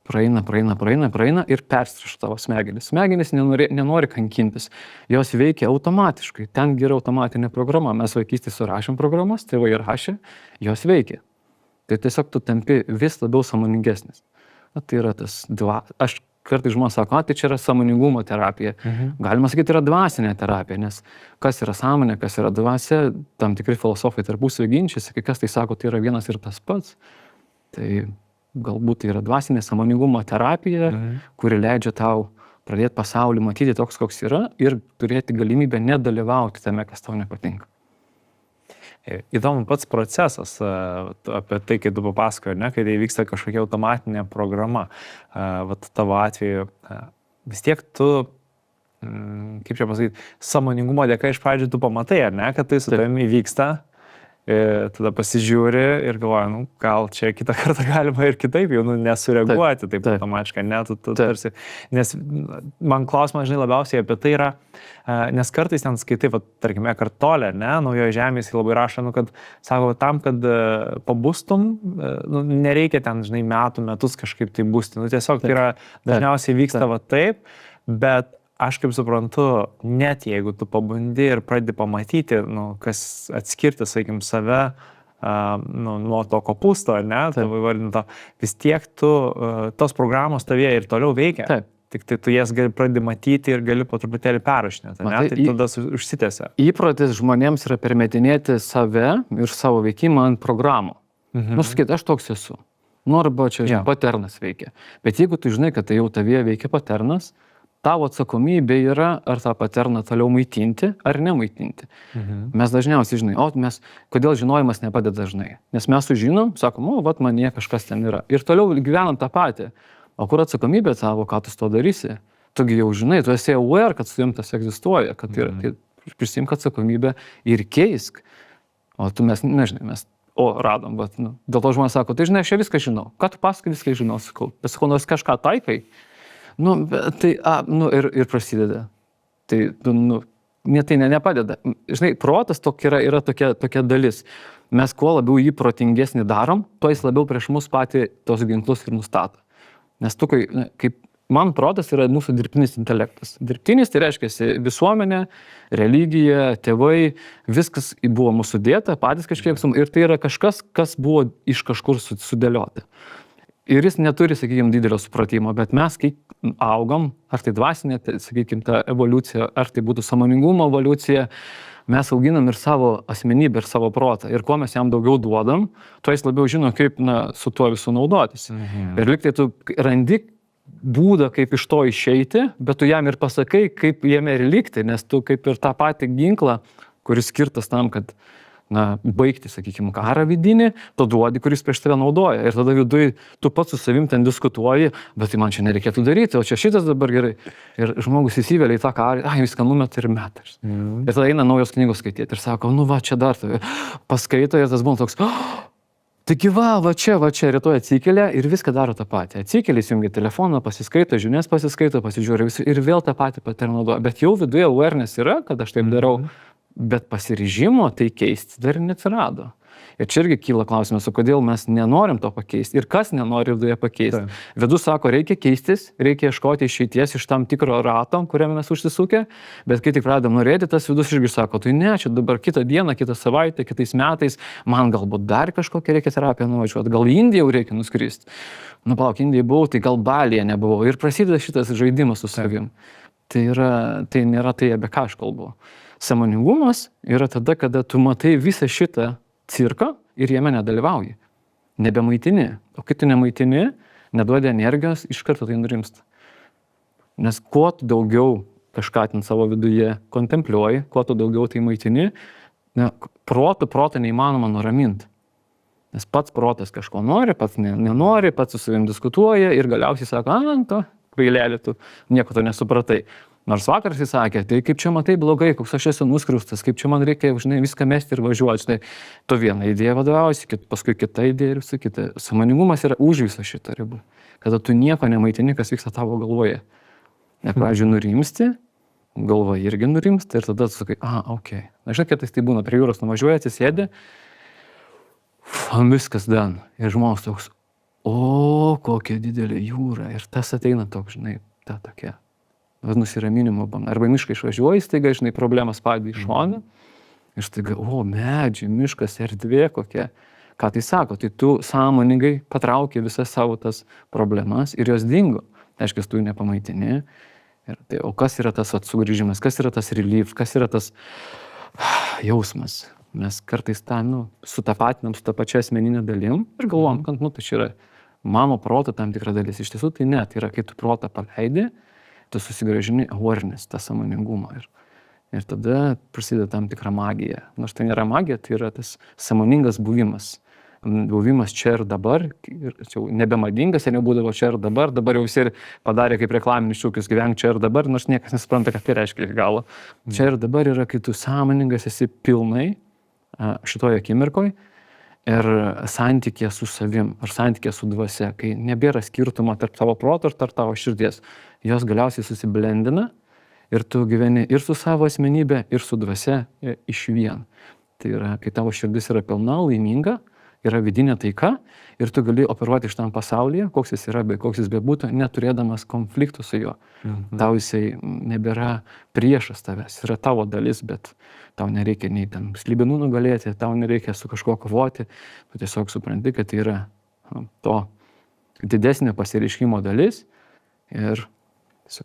praeina ir perstriša tavo smegenis. Smegenis nenori kankintis. Jos veikia automatiškai. Ten yra automatinė programa. Mes vaikystėje surašėm programas, tėvai rašė, jos veikia. Tai tiesiog tu tampi vis labiau sąmoningesnis. Tai yra tas aš kartais žmonės sako, tai čia yra sąmoningumo terapija. Galima sakyti, yra dvasinė terapija, nes kas yra sąmonė, kas yra dvasia, tam tikri filosofai tarpusavy ginčiasi, kai kas tai sako, tai yra vienas ir tas pats. Tai galbūt tai yra dvasinė sąmoningumo terapija, kuri leidžia tau pradėti pasaulį matyti toks, koks yra ir turėti galimybę nedalyvauti tame, kas tau nepatinka. Įdomu pats procesas apie tai, kai tu papasakoji, ne, kai tai vyksta kažkokia automatinė programa. Vat tavo atveju vis tiek tu, kaip čia pasakyti, sąmoningumo dėka iš pradžių tu pamatai, ar ne, kad tai su tavimi vyksta. Tada pasižiūri ir galvoji, gal čia kitą kartą galima ir kitaip jau nesureaguoti taip automatiškai, tarsi. Nes man klausimas, žinai, labiausiai apie tai yra, nes kartais ten skaitai, tarkime, Kartolė, Naujoje Žemėje, jis labai rašo, kad sako, tam, kad pabustum, nereikia ten, žinai, metus kažkaip tai busti. Tiesiog tai yra, dažniausiai vyksta taip, bet aš kaip suprantu, net jeigu tu pabundi ir pradedi pamatyti, kas atskirti, sakykim, save nuo to kopūsto, tavo įvardinto, vis tiek tos programos tavyje ir toliau veikia. Taip. Tik tai tu jas pradedi matyti ir gali po truputėlį perrašinėti, tai tada užsitęsia. Įprotis žmonėms yra permetinėti save ir savo veikimą ant programų. Sakyti, aš toks esu. Arba čia paternas veikia. Bet jeigu tu žinai, kad tai jau tavyje veikia paternas, tavo atsakomybė yra, ar tą paterną toliau maitinti, ar nemaitinti. Mes dažniausiai žinai, kodėl žinojimas nepadeda dažnai. Nes mes sužinom, sakom, manie kažkas ten yra. Ir toliau gyvenam tą patį. O kur atsakomybė tavo, ką tu su to darysi? Tugi jau žinai, tu esi aware, kad su jums tas egzistuoja, kad yra, tai prisimk atsakomybę ir keisk. O tu mes radom, bet dėl to žmonės sako, tai žinai, aš viską žinau. Ką tu pasakai, viską žinau, sakau. Bet sakau, nors kažką taikai. Ir prasideda. Tai nepadeda. Žinai, protas yra tokia dalis. Mes kuo labiau jį protingesnį darom, tuo jis labiau prieš mus patį tos ginklus ir nustato. Nes kaip man protas yra mūsų dirbtinis intelektas. Dirbtinis tai reiškia visuomenė, religija, tėvai, viskas buvo mūsų dėta, patys kažkiek, ir tai yra kažkas, kas buvo iš kažkur sudėliota. Ir jis neturi, sakykime, didelio supratimo, bet mes, kai augam, ar tai dvasinė, sakykime, ta evoliucija, ar tai būtų sąmoningumo evoliucija, mes auginam ir savo asmenybę, ir savo protą. Ir kuo mes jam daugiau duodam, tuo jis labiau žino, kaip su tuo visų naudotis. Ir liktai tu randi būdą, kaip iš to išeiti, bet tu jam ir pasakai, kaip jame ir likti, nes tu kaip ir tą patį ginklą, kuris skirtas tam, kad baigti, sakykime, karą vidinį, tu duodi, kuris prieš tave naudoja. Ir tada viduj tu pats su savim ten diskutuoji, bet tai man čia nereikėtų daryti, o čia šitas dabar gerai. Ir žmogus įsivelia į tą karą, viską numet ir metas. Ir tada eina naujos knygos skaityti ir sako, čia dar tave paskaito ir tas būna toks, taigi va čia, rytoj atsikelia ir viską daro tą patį. Atsikelia, įsijungia telefoną, pasiskaito, žinias pasiskaito, pasižiūri ir vėl tą patį naudoja. Bet jau viduje awareness yra, kad aš taip darau. Bet pasiryžimo tai keisti dar neatsirado. Ir čia irgi kyla klausimas, o kodėl mes nenorim to pakeisti ir kas nenori viduje pakeisti. Vidus sako, reikia keistis, reikia ieškoti išeities iš tam tikro rato, kuriame mes užsisukę, bet kai tik pradedam norėti, tas vidus irgi sako, tai ne, čia dabar kitą dieną, kitą savaitę, kitais metais, man galbūt dar kažkokią reikia terapiją nuvažiuoti, gal į Indiją jau reikia nuskristi. Palauk, Indijai buvau, tai gal Balyje nebuvau. Ir prasideda šitas žaidimas su savim. Tai nėra tai, apie ką aš kalbu. Sąmoningumas yra tada, kada tu matai visą šitą cirką ir jame nedalyvauji. Nebemaitini. O kai tu nemaitini, neduodi energijos, iš karto tai nurimsta. Nes kuo tu daugiau kažką ten savo viduje kontempliuoji, kuo tu daugiau tai maitini, protą neįmanoma nuraminti. Nes pats protas kažko nori, pats nenori, pats su savim diskutuoja ir galiausiai sako, to kvailėlė, tu nieko to nesupratai. Nors vakar jis sakė, tai kaip čia matai blogai, koks aš esu nuskriaustas, kaip čia man reikia, žinai, viską mesti ir važiuoti, žinai, tu vieną idėją vadovausi, paskui kita idėja ir visa kita. Sąmoningumas yra už visą šitą ribą. Kada tu nieko nemaitini, kas vyksta tavo galvoje. Ir pradžiui nurimsti, galva irgi nurimsta ir tada tu sakai, okei. Na, žinai, kad tai būna, prie jūros nuvažiuoja, atsisėdi, viskas dan. Ir žmogus toks, kokia didelė jūra. Ir tas ateina toks, žinai, ta tokia. Nusiraminimo banga. Arba mišką išvažiuoji, staiga, žinai, problemas padė į šoną. Ir staiga, medžiai, miškas, erdvė kokia. Ką tai sako? Tai tu sąmoningai patraukė visas savo tas problemas ir jos dingo. Tai aiškiai, tu jų nepamaitini. Ir tai, o kas yra tas sugrįžimas, kas yra tas relief, kas yra tas jausmas. Mes kartais tą, sutapatinam su tą pačią asmeninę dalim ir galvom, kad, tai čia yra mano proto tam tikra dalis. Iš tiesų tai ne, tai yra, kai tu protą paleidi, tu susigrąžini awareness, tą sąmoningumą. Ir tada prasideda tam tikra magija. Nors tai nėra magija, tai yra tas sąmoningas buvimas. Buvimas čia ir dabar, ir jau nebemadingas, ir nebūdavo čia ir dabar jau visi padarė kaip reklaminis šūkis gyvenk čia ir dabar, nors niekas nesupranta, ką tai reiškia iki galo. Čia ir dabar yra, kai tu sąmoningas esi pilnai šitoje akimirkoje ir santykė su savim, ar santykė su dvasia, kai nebėra skirtumo tarp tavo proto ir tarp tavo širdies. Jos galiausiai susiblendina ir tu gyveni ir su savo asmenybė, ir su dvasia iš vien. Tai yra, kai tavo širdis yra pilna, laiminga, yra vidinė taika ir tu gali operuoti iš tam pasaulyje, koks jis yra, koks jis bebūtų, neturėdamas konfliktų su juo. Tau jisai nebėra priešas tavęs, yra tavo dalis, bet tau nereikia nei ten slibinų nugalėti, tau nereikia su kažkuo kovoti, tu tiesiog supranti, kad tai yra to didesnio pasireiškimo dalis ir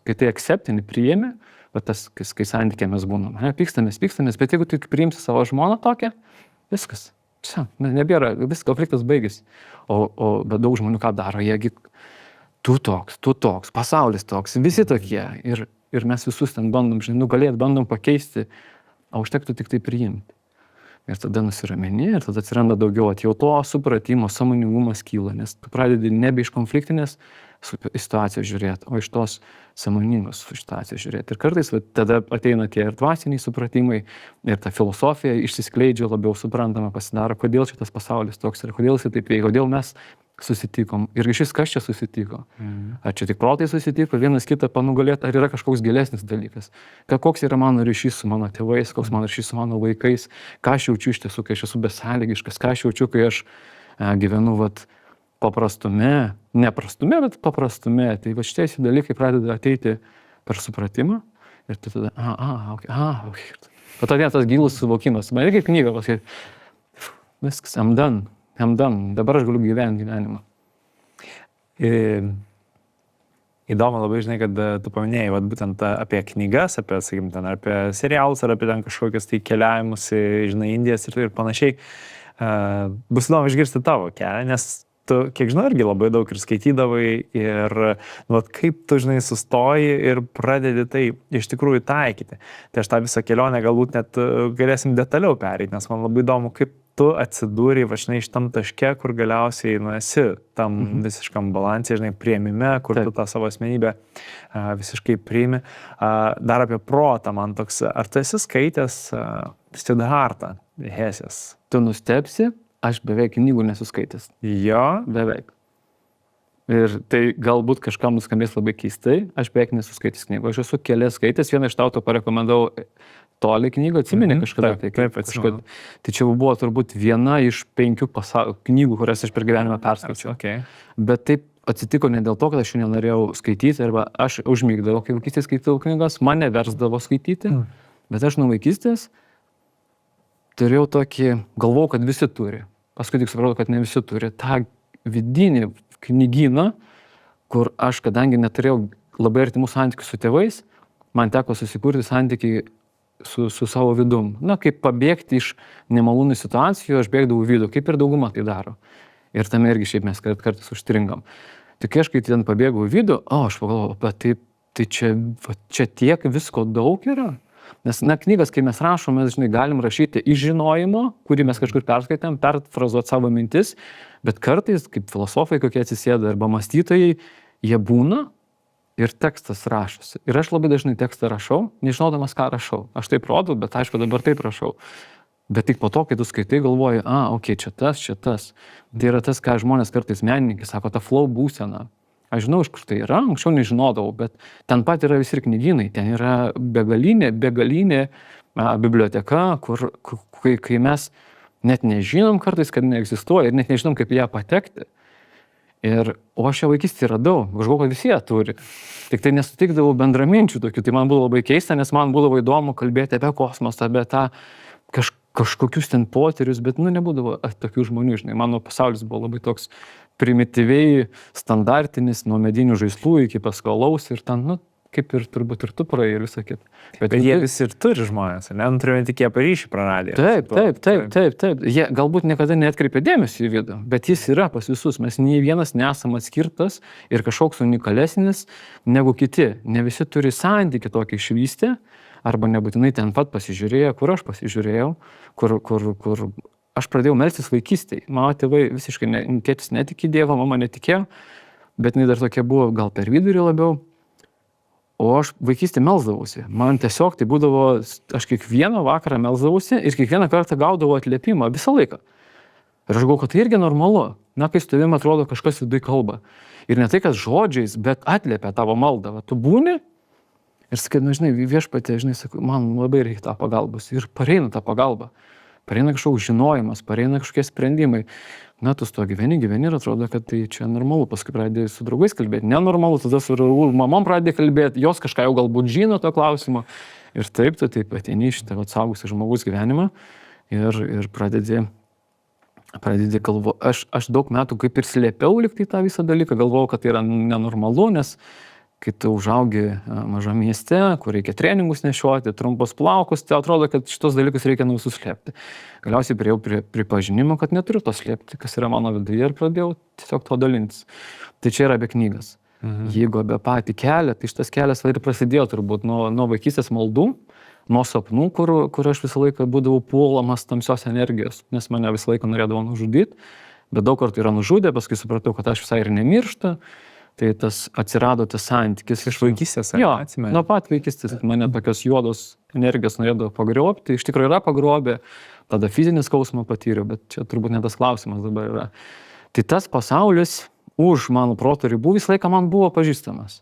kai tai akceptini, priėmi, bet tas, kai santykiai mes būnam, pykstamės, bet jeigu tu priimsi savo žmoną tokią, viskas. Čia, nebėra, vis konfliktas baigėsi. Bet daug žmonių ką daro, jiegi tu toks, pasaulis toks, visi tokie. Ir mes visus ten bandom, nugalėti, bandom pakeisti, o užtektų tik tai priimti. Ir tada nusirameni, ir tada atsiranda daugiau atjautos, supratimo, sąmoningumas kyla, nes tu pradedi nebe iš konfliktinės situacijos žiūrėti, o iš tos sąmoningos situacijos žiūrėti. Ir kartais tada ateina tie ir dvasiniai supratimai, ir ta filosofija išsiskleidžia, labiau suprantama pasidaro, kodėl šitas pasaulis toks ir kodėl jis taip veikia, kodėl mes susitikom ir šis kas čia susitiko. Ar čia tik protai susitiko, vienas kitą panugalėti, ar yra kažkoks gilesnis dalykas. Koks yra mano ryšys su mano tėvais, koks mano ryšys su mano vaikais, ką aš jaučiu iš tiesų, kai aš esu besąlygiškas, ką aš jaučiu, kai aš gyvenu paprastume, neprastume, bet paprastume. Tai šitie dalykai pradeda ateiti per supratimą ir tu tada, okay. Po to tas gilus suvokimas. Man reikia knygą pasakyti, viskas, I'm done, dabar aš galiu gyventi gyvenimą. Įdomu labai, žinai, kad tu paminėjai būtent apie knygas, sakykim, apie serialus ar apie ten kažkokius tai keliavimus, žinai, Indijas ir panašiai. Bus įdomu išgirsti tavo kelią, nes tu, kiek žinau, irgi labai daug ir skaitydavai ir kaip tu, žinai, sustoji ir pradedi tai iš tikrųjų taikyti. Tai aš tą visą kelionę galbūt net galėsim detaliau pereiti, nes man labai įdomu, kaip tu atsidūrei važinai iš tam taške, kur galiausiai esi tam visiškam balansė, žinai, priėmime, kur tu tą savo asmenybę visiškai priimi. Dar apie protą man toks, ar tu esi skaitęs Siddhartą Hesės? Tu nustebsi, aš beveik knygų nesuskaitęs. Jo? Beveik. Ir tai galbūt kažkam nuskambės labai keistai, aš beveik nesuskaitęs knygų. Aš esu kelias skaitęs, vieną iš tauto parekomendavau toli knygą, atsimeni kažkada? Taip, atsimenu. Tai čia buvo turbūt viena iš 5 knygų, kurias aš per gyvenimą perskaičiau. Okay. Bet taip atsitiko ne dėl to, kad aš jų nenorėjau skaityti, arba aš užmigdavau, kai vaikystės skaitau knygas, mane versdavo skaityti, bet aš nuo vaikystės turėjau tokį, galvojau, kad visi turi. Paskui tik supratau, kad ne visi turi. Ta vidinį knygyną, kur aš, kadangi neturėjau labai artimų santykių su tėvais, man teko susikurti santykį su savo vidum. Na, kaip pabėgti iš nemalonių situacijų, aš bėgdavau vidų, kaip ir dauguma tai daro. Ir tame irgi šiaip mes kartais užstringam. Tik aš, kai ten pabėgau į vidų, aš pagalvojau, bet tai čia tiek visko daug yra. Nes, knygas, kai mes rašome, žinai, galim rašyti iš žinojimo, kurį mes kažkur perskaitėm, perfrazuoti savo mintis, bet kartais, kaip filosofai kokie atsisėda arba mąstytojai, jie būna ir tekstas rašosi. Ir aš labai dažnai tekstą rašau, nežinodamas, ką rašau. Aš taip rodau, bet aišku, dabar taip rašau. Bet tik po to, kai tu skaitai, galvoji, čia tas. Tai yra tas, ką žmonės kartais menininkai sako, ta flow būsena. Aš žinau, iš kur tai yra, anksčiau nežinodavau, bet ten pat yra visi ir knygynai, ten yra begalinė biblioteka, kai mes net nežinom kartais, kad neegzistuoja ir net nežinom, kaip ją patekti. O aš ją vaikystėje radau, galvoju, kad visi ją turi. Tik tai nesutikdavau bendraminčių tokių, tai man buvo labai keista, nes man būdavo įdomu kalbėti apie kosmosą, apie tą kažkokius ten potyrius, bet nebūdavo tokių žmonių, žinai, mano pasaulis buvo labai toks primityviai standartinis, nuo medinių žaislų iki paskolaus ir ten, kaip ir turbūt ir tu praėjai ir visą kitą. Bet jie visi ir turi žmonės, ne? Turime tik jie ryšį praradę. Taip. Jie galbūt niekada neatkreipia dėmesį į vidų, bet jis yra pas visus. Mes nei vienas nesam atskirtas ir kažkoks unikalesnis negu kiti. Ne visi turi santykį tokį išvystę, arba nebūtinai ten pat pasižiūrėjo, kur aš pasižiūrėjau, kur aš pradėjau melstis vaikystėje. Mano tėvai visiškai, tėtis netikė Dievą, mama netikėjo, bet jinai dar tokia buvo gal per vidurį labiau. O aš vaikystėje melsdavausi. Man tiesiog tai būdavo, aš kiekvieną vakarą melsdavausi ir kiekvieną kartą gaudavau atliepimą visą laiką. Ir aš galvoju, kad tai irgi normalu. Kai su tavim atrodo kažkas viduje kalba. Ir ne tai, kad žodžiais, bet atliepia tavo maldą. Tu būni ir sakai, žinai, viešpatie, žinai, sakau, man labai reikia tą pagalbos. Ir pareina tą pagalbą. Pareina kažkoks žinojimas, pareina kažkokie sprendimai. Tu su to gyveni ir atrodo, kad tai čia normalu. Paskui pradėjai su draugais kalbėti. Nenormalu, tada su mamom pradėjai kalbėti, jos kažką jau galbūt žino to klausimo. Ir taip ateini iš tavo atsaugusi žmogus gyvenimą ir pradedi galvoti. Aš daug metų kaip ir slėpiau liktai tą visą dalyką, galvojau, kad tai yra nenormalu, nes kai tu užaugi mažam mieste, kur reikia treningus nešioti, trumpus plaukus, tai atrodo, kad šitos dalykus reikia nuo visų slėpti. Galiausiai priejau prie pripažinimo, kad neturiu to slėpti, kas yra mano viduje ir pradėjau tiesiog to dalintis. Tai čia yra apie knygas. Jeigu apie patį kelią, tai šitas kelias ir prasidėjo turbūt nuo vaikystės maldų, nuo sapnų, kur aš visą laiką būdavau puolamas tamsios energijos, nes mane visą laiką norėdavo nužudyti, bet daug kartų yra nužudę, paskui supratau, kad aš visai ir nemirštu. Tai atsirado tas santykis. Iš vaikystės, atsimenu. Nuo pat vaikystės mane tokios juodos energijos norėdavo pagrobti. Iš tikrųjų yra pagrobę, tada fizinį skausmą patyriau, bet čia turbūt ne tas klausimas dabar yra. Tai tas pasaulis už mano proto ribų visą laiką man buvo pažįstamas.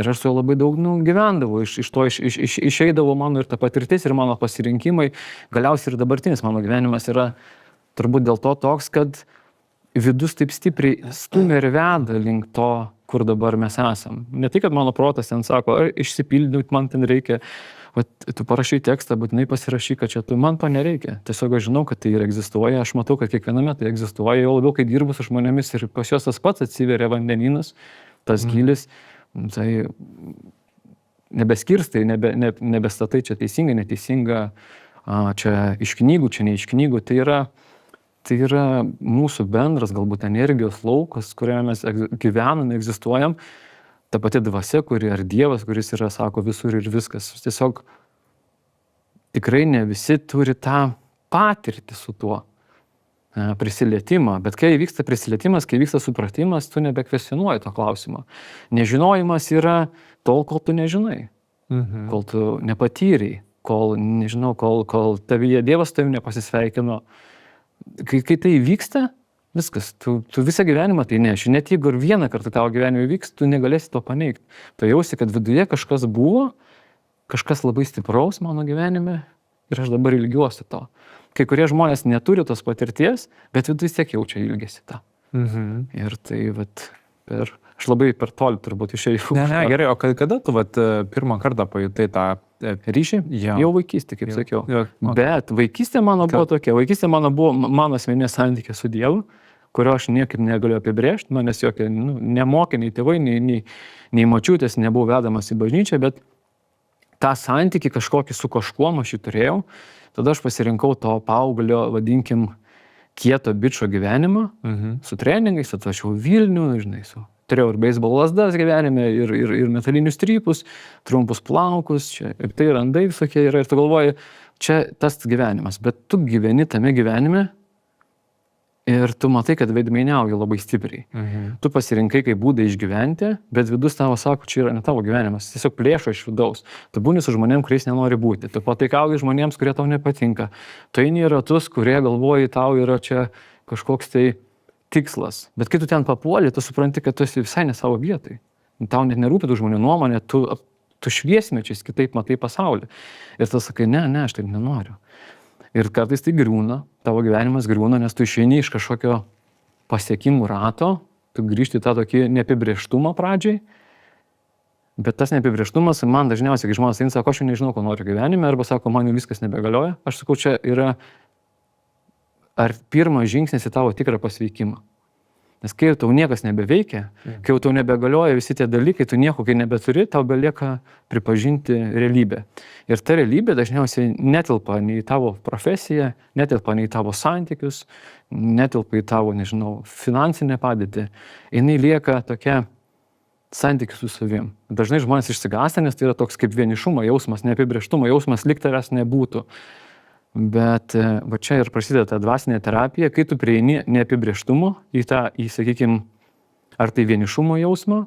Ir aš su juo labai daug gyvendavau. Iš to išeidavo mano ir ta patirtis, ir mano pasirinkimai. Galiausiai ir dabartinis mano gyvenimas yra turbūt dėl to toks, kad vidus taip stipriai stumia ir veda link to, kur dabar mes esam. Ne tai, kad mano protas ten sako, išsipildyti man ten reikia, tu parašai tekstą, būtinai pasirašy, kad čia man to nereikia. Tiesiog aš žinau, kad tai ir egzistuoja, aš matau, kad kiekviename tai egzistuoja, jau labiau, kai dirbu su žmonėmis ir pas juos tas pats atsiveria vandeninas, tas gilis, tai nebeskirstai, nebestatai čia teisinga, neteisinga, čia iš knygų, čia ne iš knygų, tai yra mūsų bendras galbūt energijos laukas, kuriame mes gyvename, egzistuojam, ta pati dvasia, ar Dievas, kuris yra, sako, visur ir viskas. Tiesiog tikrai ne visi turi tą patirtį su tuo prisilietimą, bet kai vyksta prisilietimas, kai vyksta supratimas, tu nebekvestionuoji to klausimo. Nežinojimas yra tol, kol tu nežinai, kol tu nepatyrai, kol tavyje Dievas tavim nepasisveikino. Kai tai vyksta, viskas, tu visą gyvenimą tai neši. Net jeigu ir vieną kartą tavo gyvenime vyks, tu negalėsi to paneigti. Tu jausi, kad viduje kažkas buvo, kažkas labai stipraus mano gyvenime ir aš dabar ilgiuosi to. Kai kurie žmonės neturi tos patirties, bet viduje vis tiek jaučia ilgesį tą. Ir tai aš labai per toli turbūt išėjau. Ne, gerai, o kada tu pirmą kartą pajutai tą ryšį? Jau vaikystė, kaip sakiau. Bet vaikystė mano buvo tokia. Vaikystė mano buvo mano asmeninė santykė su Dievu, kurio aš niekaip negaliu apibrėžti. Manęs jokie nemokė nei tėvai, nei močiutės nebuvo vedamas į bažnyčią, bet tą santykį kažkokį su kažkuom aš jį turėjau. Tada aš pasirinkau to paauglio, vadinkim, kieto bičo gyvenimą, su treningais, atvažiavau Vilnių, žinai, su turėjau ir beisbolo lazdas gyvenime, ir metalinius strypus, trumpus plaukus, čia, ir tai randai visokie yra, ir tu galvoji, čia tas gyvenimas, bet tu gyveni tame gyvenime ir tu matai, kad veidmainiauji labai stipriai. Tu pasirinkai kaip būdą išgyventi, bet vidus tavo sako, čia yra ne tavo gyvenimas, tiesiog plėšo iš vidaus. Tu būni su žmonėms, kuriais nenori būti, tu pataikauji žmonėms, kurie tau nepatinka. Tu eini į ratus, kurie galvoji, tau yra čia kažkoks tai tikslas. Bet kai tu ten papuoli, tu supranti, kad tu esi visai ne savo vietai. Tau net nerūpi tų žmonių nuomonė, tu šviesmečiais kitaip matai pasaulį. Ir tu sakai, ne, aš taip nenoriu. Ir kartais tai griūna, tavo gyvenimas griūna, nes tu išeini iš kažkokio pasiekimų rato, tu grįžti į tą tokį neapibrėžtumą pradžiai, bet tas neapibrėžtumas, man dažniausiai, kai žmonės eina, sako, aš jau nežinau, ko noriu gyvenime, arba sako, man jau viskas nebegalioja, aš sakau, čia yra ar pirmas žingsnis į tavo tikrą pasveikimą. Nes kai jau tau niekas nebeveikia, kai jau tau nebegalioja visi tie dalykai, tu nieko kai nebeturi, tau belieka pripažinti realybę. Ir ta realybė dažniausiai netilpa nei į tavo profesiją, netilpa nei į tavo santykius, netilpa į tavo, nežinau, finansinę padėtį. Jinai lieka tokia santykių su savim. Dažnai žmonės išsigąsta, nes tai yra toks kaip vienišumo jausmas, neapibrėžtumo jausmas, lyg tavęs nebūtų. Bet va čia ir prasideda ta dvasinė terapija, kai tu prieini neapibrėžtumo į sakykime, ar tai vienišumo jausmą.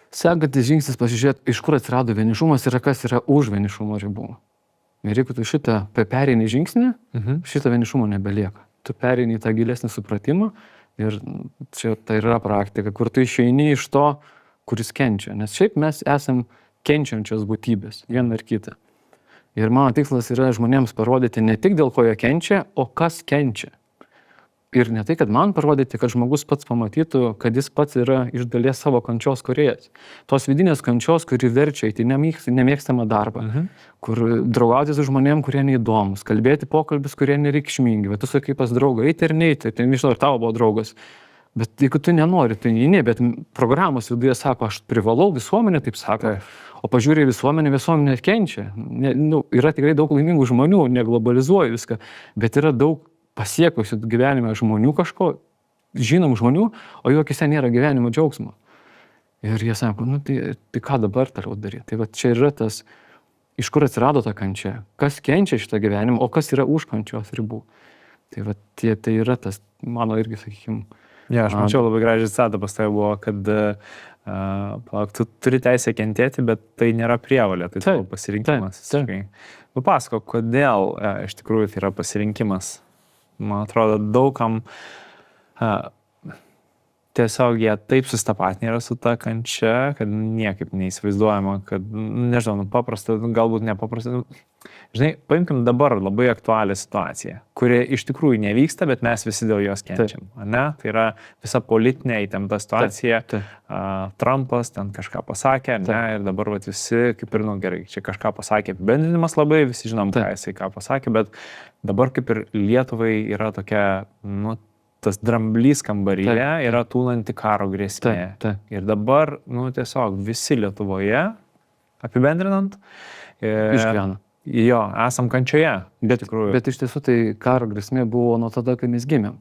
Sekantis žingsnis pasižiūrėti, iš kur atsirado vienišumas ir kas yra už vienišumo ribų. Ir jeigu tu šitą pereini žingsnį, šitą vienišumo nebelieka. Tu pereini į tą gilesnį supratimą ir čia tai yra praktika, kur tu išeini iš to, kuris kenčia. Nes šiaip mes esam kenčiančios būtybės, viena ir kita. Ir mano tikslas yra žmonėms parodyti ne tik dėl ko jie kenčia, o kas kenčia. Ir ne tai, kad man parodyti, kad žmogus pats pamatytų, kad jis pats yra iš dalies savo kančios kūrėjas. Tos vidinės kančios, kuri verčia į nemėgstamą darbą, kur draugauti su žmonėm, kurie neįdomus, kalbėti pokalbis, kurie nereikšmingi, bet tu sakai pas draugą, eiti ir neiti, tai nežinau, ar tavo buvo draugas. Bet jeigu tu nenori, tai neini, bet programos viduje sako, aš privalau, visuomenė taip sako. O pažiūrė visuomenė kenčia. Yra tikrai daug laimingų žmonių, neglobalizuoju viską, bet yra daug pasiekusių gyvenime žmonių kažko, žinomų žmonių, o jų akise nėra gyvenimo džiaugsmo. Ir jie sako, tai ką dabar toliau daryti? Tai va čia yra tas, iš kur atsirado ta kančia, kas kenčia šitą gyvenimą, o kas yra už kančios ribų. Tai va tai yra tas, mano irgi, sakykime. Ja, aš mačiau labai gražiai citatą pas tai buvo, kad tu turi teisę kentėti, bet tai nėra prievalė, tai tavo pasirinkimas. Papasakok, kodėl iš tikrųjų tai yra pasirinkimas. Man atrodo, daugam tiesiog jie taip sustapatinę yra su ta kančia, kad niekaip neįsivaizduojama, kad, nežinau, paprasta, galbūt nepaprasta. Žinai, paimkim dabar labai aktualią situaciją, kuri iš tikrųjų nevyksta, bet mes visi dėl jos kenčiam. Ne? Tai yra visa politinė įtempta situacija. Trumpas ten kažką pasakė, ne? Ir dabar visi, kaip ir, gerai, čia kažką pasakė apibendrinimas labai, visi žinom, ką jisai ką pasakė, bet dabar kaip ir Lietuvai yra tokia, tas dramblys kambaryje yra tūlanti karo grėsmė. Ir dabar, tiesiog visi Lietuvoje, apibendrinant, išgyvena. Jo, esam kančioje. Bet iš tiesų tai karo grėsmė buvo nuo tada, kai mes gimėm.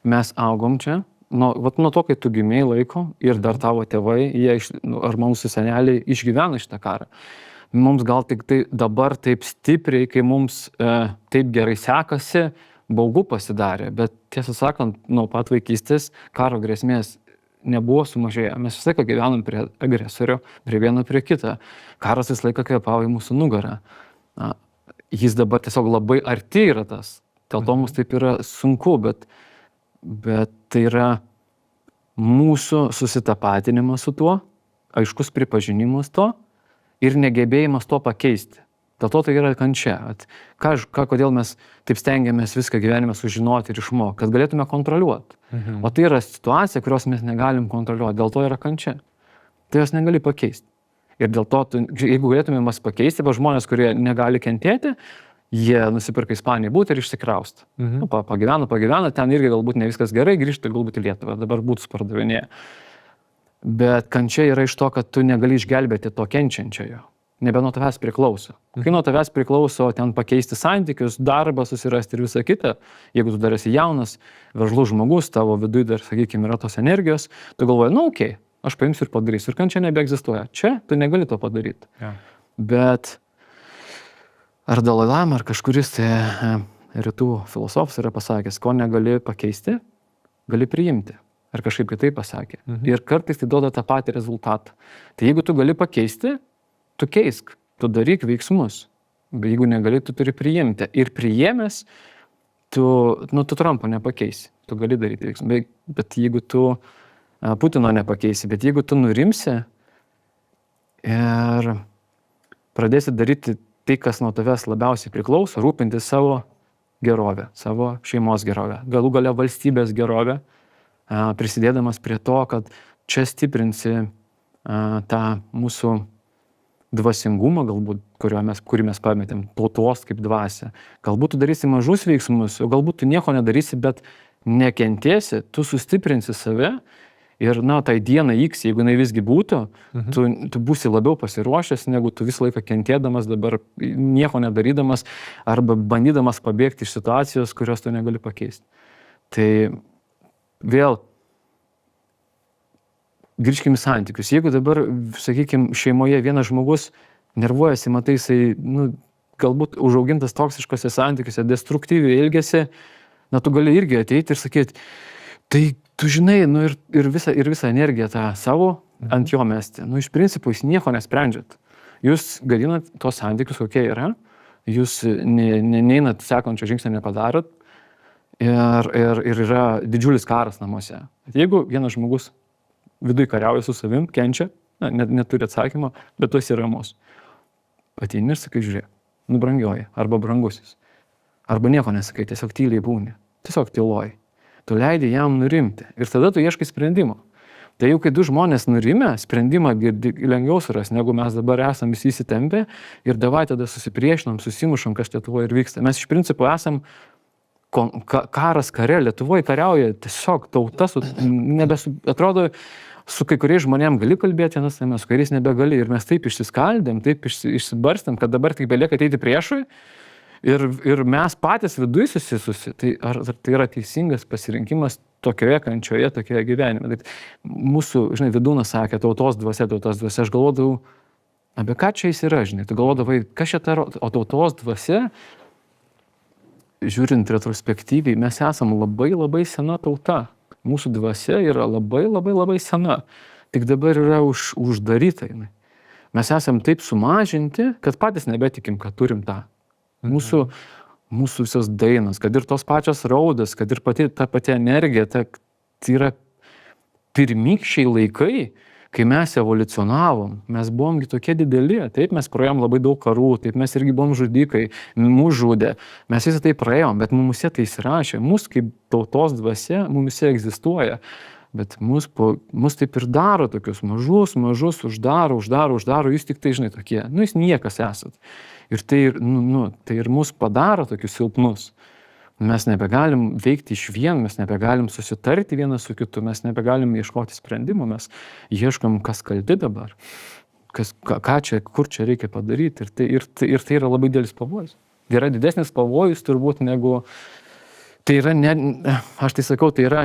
Mes augom čia, nuo to, kai tu gimėjai laiko ir dar tavo tėvai, ar mūsų seneliai išgyvena šitą karą. Mums gal tik tai dabar taip stipriai, kai mums taip gerai sekasi, baugu pasidarė, bet tiesą sakant, nuo pat vaikystės karo grėsmės nebuvo sumažėję. Mes visą laiką gyvenam prie agresorio, prie vieno prie kitą. Karas visą laiką kvėpavo į mūsų nugarą. Jis dabar tiesiog labai arti yra tas. Dėl to mums taip yra sunku, bet tai yra mūsų susitapatinimas su tuo, aiškus pripažinimas to ir negebėjimas to pakeisti. Dėl to tai yra kančia. Kodėl mes taip stengiamės viską gyvenime sužinoti ir išmokti, kad galėtume kontroliuoti. O tai yra situacija, kurios mes negalim kontroliuoti, dėl to yra kančia. Tai jos negali pakeisti. Ir dėl to, jeigu galėtume mes pakeisti, žmonės, kurie negali kentėti, jie nusipirka Ispanijai būti ir išsikraust. Pagyvena, ten irgi galbūt ne viskas gerai, grįžta galbūt į Lietuvą, dabar būtų pardavinėję. Bet kančia yra iš to, kad tu negali išgelbėti to kenčiančiojo. nebe nuo tavęs priklauso. Kai nuo tavęs priklauso ten pakeisti santykius, darbą susirasti ir visą kitą, jeigu tu dar esi jaunas, veržlus žmogus, tavo viduje dar, sakykime, yra tos energijos, tu galvoji, okei, aš paimsiu ir padarysiu. Ir kančia nebeegzistuoja. Čia tu negali to padaryti. Ja. Bet ar Dalai Lama, ar kažkuris rytų filosofas yra pasakęs, ko negali pakeisti, gali priimti. Ar kažkaip kitaip pasakė. Ir kartais tai duoda tą patį rezultatą. Tai jeigu tu gali pakeisti, tu keisk, tu daryk veiksmus. Bet jeigu negali, tu turi priimti. Ir priėmęs, tu Trumpo nepakeisi. Tu gali daryti veiksmus. Bet jeigu tu Putino nepakeisi, bet jeigu tu nurimsi ir pradėsi daryti tai, kas nuo tavęs labiausiai priklauso, rūpinti savo gerovę, savo šeimos gerovę, galų gale valstybės gerovę, prisidėdamas prie to, kad čia stiprinsi tą mūsų dvasingumą, galbūt, kurį mes pametėm, tautos kaip dvasia. Galbūt tu darysi mažus veiksmus, o galbūt tu nieko nedarysi, bet nekentėsi, tu sustiprinsi save ir, tai diena X, jeigu jinai visgi būtų, tu būsi labiau pasiruošęs, negu tu visą laiką kentėdamas, dabar nieko nedarydamas arba bandydamas pabėgti iš situacijos, kurios tu negali pakeisti. Tai vėl grįžkim į santykius. Jeigu dabar, sakykime, šeimoje vienas žmogus nervuojasi, matai, jisai, galbūt užaugintas toksiškose santykiuose, destruktyviai elgiasi, tu gali irgi ateiti ir sakyti, tai tu žinai, ir visą energiją tą savo ant jo mesti. Iš principo jūs nieko nesprendžiat. Jūs gadinat tos santykius, kokie yra, jūs neinat sekančio žingsnio nepadarot ir yra didžiulis karas namuose. Jeigu vienas žmogus viduje kariauja su savim, kenčia, neturi atsakymo, bet tu esi ramus. Ateini ir sakai, žiūrėk, brangioji, arba brangusis, arba nieko nesakai, tiesiog tyliai būni, tiesiog tyloji. Tu leidi jam nurimti ir tada tu ieškai sprendimo. Tai jau kai du žmonės nurimę, sprendimą lengviau suras, negu mes dabar esam visi įsitempę ir davai tada susipriešinam, susimušam, kas Lietuvoje ir vyksta. Mes iš principo esam karas kare, Lietuvoje kariauja tiesiog tauta, atrodo, su kai kuriais žmonėm gali kalbėti, su kuriais nebegali. Ir mes taip išsiskaldėm, taip išsibarstėm, kad dabar tik belieka ateiti priešui. Ir mes patys viduje susisusi. Tai ar tai yra teisingas pasirinkimas tokioje kančioje, tokioje gyvenime? Tai mūsų, Vidūnas sakė, tautos dvasia. Aš galvodavau, apie ką čia jis yra, tu galvodavai, kas čia ta, o tautos dvasia, žiūrint retrospektyviai, mes esam labai labai sena tauta. Mūsų dvasia yra labai labai labai sena. Tik dabar yra uždaryta. Mes esam taip sumažinti, kad patys nebetikim, kad turim tą. Mūsų visos dainos, kad ir tos pačios raudas, kad ir ta pati energija, tai yra pirmykščiai laikai, kai mes evoliucionavom, mes buvom tokie dideli, taip mes praėjom labai daug karų, taip mes irgi buvom žudikai, mus žudė, mes visą tai praėjom, bet mumuse tai įsirašė, mus kaip tautos dvasia, mumuse egzistuoja, bet mus taip ir daro tokius mažus, uždaro, jūs tik tai, tokie, jūs niekas esat. Ir tai ir mus padaro tokius silpnus. Mes nebegalim veikti iš vien, mes nebegalim susitarti vienas su kitu, mes nebegalim ieškoti sprendimų, mes ieškom, kas kalti dabar, kur čia reikia padaryti. Ir tai yra labai didelis pavojus. Yra didesnis pavojus turbūt negu, tai yra, aš tai sakau, tai yra,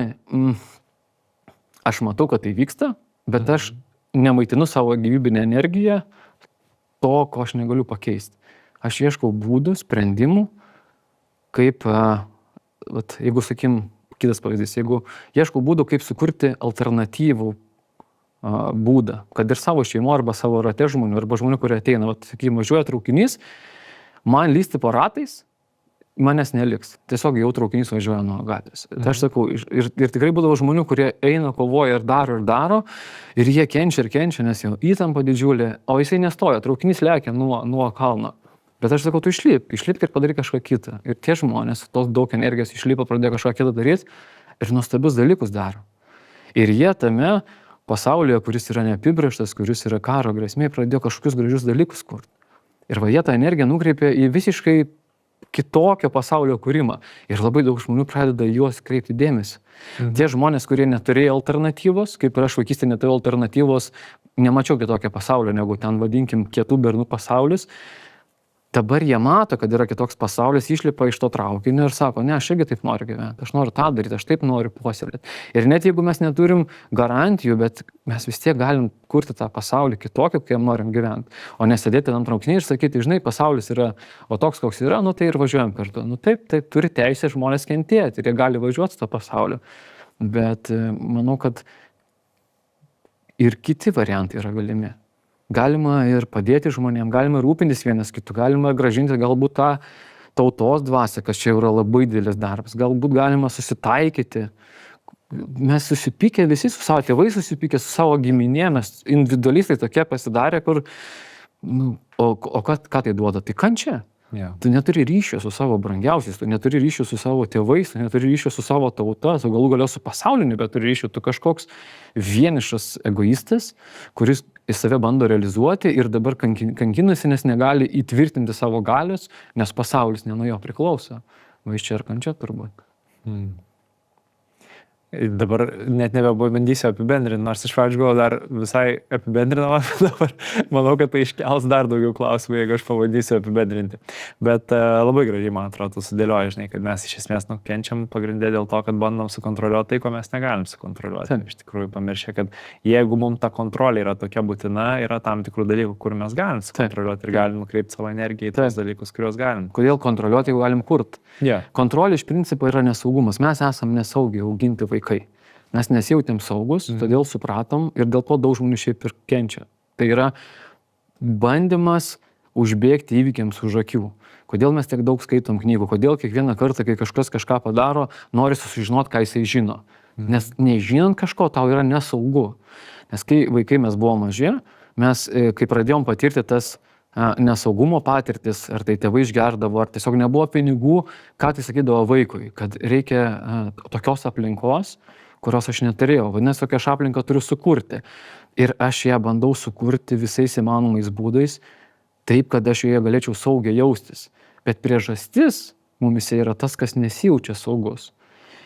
aš matau, kad tai vyksta, bet aš nemaitinu savo gyvybinę energiją to, ko aš negaliu pakeisti. Aš ieškau būdų, sprendimų, kaip, jeigu, sakykim, kitas pavyzdys, jeigu ieškau būdų, kaip sukurti alternatyvų būdą, kad ir savo šeimo arba savo rate žmonių, arba žmonių, kurie ateina, sakykim, važiuoja traukinys, man lysti po ratais, manęs neliks. Tiesiog jau traukinys važiuoja nuo gatvės. Tai aš sakau, ir tikrai būdavo žmonių, kurie eina, kovoja ir daro, ir jie kenčia, nes jau įtampa didžiulė, o jisai nestoja, traukinys lekia nuo kalno. Bet aš sakau, tu išlipk ir padaryk kažką kitą. Ir tie žmonės, tos daug energijos išlipo, pradėjo kažką kitą daryti ir nuostabius dalykus daro. Ir jie tame pasaulyje, kuris yra neapibrėžtas, kuris yra karo grėsmė, pradėjo kažkokius gražius dalykus kurti. Ir jie tą energiją nukreipė į visiškai kitokio pasaulio kūrimą. Ir labai daug žmonių pradeda juos kreipti dėmesį. Tie žmonės, kurie neturėjo alternatyvos, kaip ir aš vaikystėje neturėjau alternatyvos, nemačiau kitokio pasaulio, negu ten vadinkim kietų bernų pasaulis. Dabar jie mato, kad yra kitoks pasaulis, išlipa iš to traukinio ir sako, ne, aš irgi taip noriu gyventi, aš noriu tą daryti, aš taip noriu puoselėti. Ir net jeigu mes neturim garantijų, bet mes vis tiek galim kurti tą pasaulį kitokį, kokiam norim gyventi. O nesėdėti ant traukiniai ir sakyti, žinai, pasaulis yra, o toks, koks yra, nu tai ir važiuojam kartu. Nu taip, turi teisę žmonės kentėti ir jie gali važiuoti su to pasauliu. Bet manau, kad ir kiti variantai yra galimi. Galima ir padėti žmonėm, galima rūpintis vienas kitų, galima gražinti galbūt tą tautos dvasią, kas čia yra labai didelis darbas, galbūt galima susitaikyti. Mes susipykę visi su savo tėvais, susipykę su savo giminė, mes individualistai tokie pasidarė, kur, o ką tai duoda? Tai kančia. Yeah. Tu neturi ryšio su savo brangiausiais, tu neturi ryšio su savo tėvais, tu neturi ryšio su savo tauta, su galų galiau su pasauliniu, bet turi ryšio, tu kažkoks vienišas egoistas, kuris į save bando realizuoti ir dabar kankinasi, nes negali įtvirtinti savo galios, nes pasaulis ne nuo jo priklauso. Va iš čia ir kančia turbūt. Dabar net nebebandysiu apibendrinti, nors iš pradžių gal dar visai apibendrinama, dabar manau, kad tai iškels dar daugiau klausimų, jeigu aš pabandysiu apibendrinti. Bet labai gražiai, man atrodo, sudėlioja, žinai, kad mes iš esmės nukenčiam pagrindė dėl to, kad bandom sukontroliuoti tai, ko mes negalim sukontroliuoti. Iš tikrųjų, pamiršę, kad jeigu mums ta kontrolė yra tokia būtina, yra tam tikrų dalykų, kur mes galim sukontroliuoti ir galim nukreipti savo energiją į tos dalykus, kuriuos galim. Kodėl kontroliuoti, jeigu galim kurti? Yeah. Kontrolė iš principo yra nesaugumas. Mes esam nesaugiai auginti vaikai. Mes nesijautėm saugus, todėl supratom ir dėl to daug žmonių šiaip ir kenčia. Tai yra bandymas užbėgti įvykiams už akių. Kodėl mes tiek daug skaitom knygų? Kodėl kiekvieną kartą, kai kažkas kažką padaro, nori sužinoti, ką jisai žino? Nes nežinant kažko, tau yra nesaugu. Nes kai vaikai mes buvom maži, mes kai pradėjom patirti tas nesaugumo patirtis, ar tai tėvai išgerdavo, ar tiesiog nebuvo pinigų, ką tai sakydavo vaikui, kad reikia tokios aplinkos, kurios aš neturėjau. Vadinasi, tokią aš aplinką turiu sukurti. Ir aš ją bandau sukurti visais įmanomais būdais, taip, kad aš joje galėčiau saugiai jaustis. Bet priežastis mumise yra tas, kas nesijaučia saugus.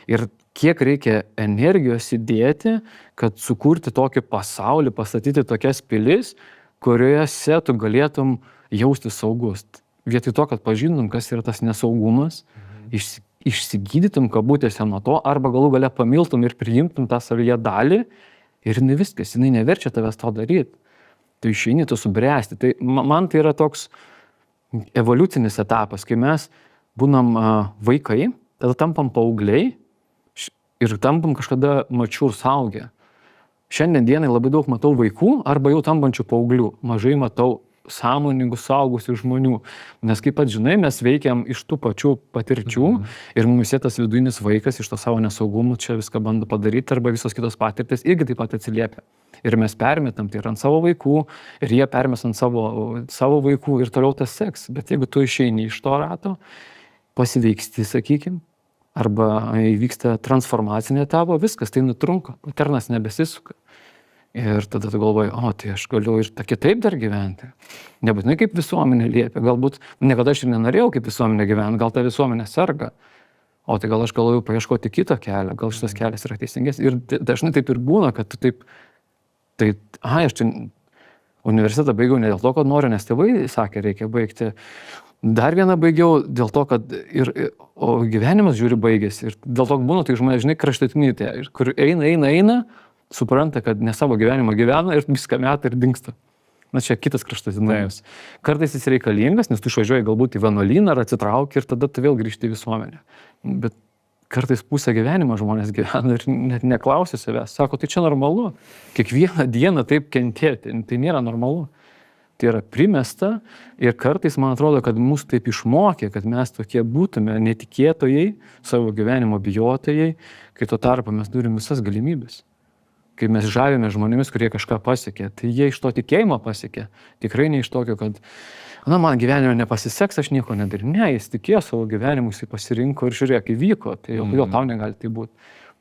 Ir kiek reikia energijos įdėti, kad sukurti tokį pasaulį, pastatyti tokias pilis, kuriuose tu galėtum jausti saugus. Vietoj to, kad pažintum, kas yra tas nesaugumas, išsigydytum kabutėse nuo to, arba galų gale pamiltum ir priimtum tą savyje dalį ir viskas, jinai neverčia tavęs to daryti. Tu išeini, tu subręsti. Tai man tai yra toks evoliucinis etapas, kai mes būnam vaikai, tada tampam paaugliai ir tampam kažkada mačiur suaugę. Šiandien dienai labai daug matau vaikų arba jau tampančių paauglių. Mažai matau sąmoningų suaugusių žmonių. Nes kaip pat žinai, mes veikiam iš tų pačių patirčių ir mums tas viduinis vaikas iš to savo nesaugumų čia viską bando padaryti arba visos kitos patirtis irgi taip pat atsiliepia. Ir mes permetam tai ir ant savo vaikų ir jie permes ant savo vaikų ir toliau tas seks. Bet jeigu tu išeini iš to rato, pasiveiksti, sakykim, arba įvyksta transformacinė tavo, viskas tai nutrunka, paternas nebesisuka. Ir tada tu galvoji, tai aš galiu ir kitaip dar gyventi. Nebūtinai kaip visuomenė liepia, galbūt niekada aš ir nenorėjau kaip visuomenė gyventi, gal ta visuomenė serga. O tai gal aš galvoju paieškoti kitą kelią, gal šitas kelias yra teisingesnis. Ir dažnai taip ir būna, kad tu taip, aš čia universitetą baigiau ne dėl to, kad noriu, nes tėvai sakė, reikia baigti. Dar vieną baigiau dėl to, kad o gyvenimas žiūri baigėsi. Ir dėl to būna, tai žmonės, žinai, kraštutinytė, kur eina, supranta, kad ne savo gyvenimą gyvena ir viską meta ir dingsta. Na čia kitas kraštutinumas. Kartais jis reikalingas, nes tu išvažiuoji galbūt į vienuolyną ar atsitrauki ir tada tu vėl grįžti į visuomenę. Bet kartais pusę gyvenimą žmonės gyvena ir net neklausia savęs. Sako, tai čia normalu. Kiekvieną dieną taip kentėti, tai nėra normalu. Tai yra primesta ir kartais man atrodo, kad mus taip išmokė, kad mes tokie būtume netikėtojai, savo gyvenimo bijotojai, kai tuo tarpu mes turim visas galimybės. Kai mes žavime žmonėmis, kurie kažką pasiekė, tai jie iš to tikėjimo pasiekė. Tikrai ne iš tokio, kad man gyvenime nepasiseks, aš nieko nedariau. Ne, jis tikėjo savo gyvenimu, jis pasirinko ir žiūrėk, įvyko. Tai kodėl tau negali tai būti?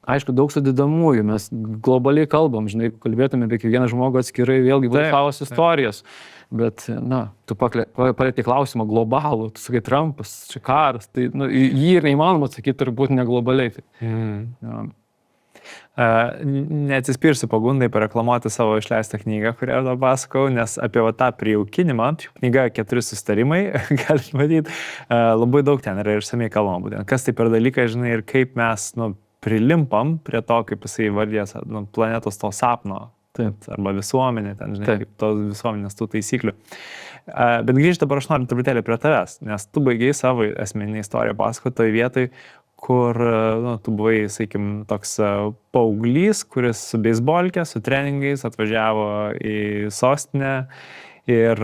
aišku, daug sudedamųjų, mes globaliai kalbam, žinai, kalbėtume apie kiekvieną žmogų atskirai, vėlgi buvo savos istorijas. Bet, na, tu palėtė klausimą globalų, tu sakai Trumpas, čia karas, tai jį ir neįmanoma atsakyti turbūt ne globaliai. Tai. Ja. Neatsispirsiu pagundai pareklamuoti savo išleistą knygą, kurią tau pasakau, nes apie tą prijaukinimą, knyga 4 susitarimai, galite matyti, labai daug ten yra išsamei kalbama, būtent kas tai per dalykai, žinai, ir kaip mes prilimpam prie to, kaip jisai vardės planetos to sapno. Taip, arba visuomenė, ten, žinai, kaip tos visuomenės tų taisyklių. Bet grįžti dabar aš noriu truputėlį prie tavęs, nes tu baigiai savo asmeninę istoriją pasakoti toj vietoj, kur tu buvai, sakykim, toks paauglys, kuris su beisbolke, su treningais atvažiavo į sostinę ir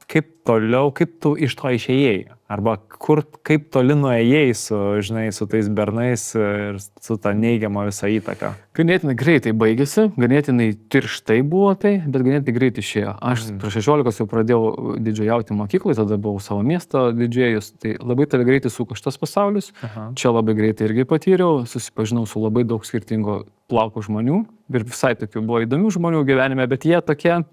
kaip toliau, kaip tu iš to išėjai? Arba kaip toli nuėjai su tais bernais ir su ta neigiama visa įtaka? Ganėtinai greitai baigėsi, ganėtinai tirštai buvo tai, bet ganėtinai greitai išėjo. Aš prieš 16 jau pradėjau didžėjauti mokyklai, tada buvau savo miesto didžėjus, tai labai tave greitai suko šitas pasaulis. Čia labai greitai irgi patyriau, susipažinau su labai daug skirtingo plauko žmonių ir visai tokių buvo įdomių žmonių gyvenime, bet jie tokie,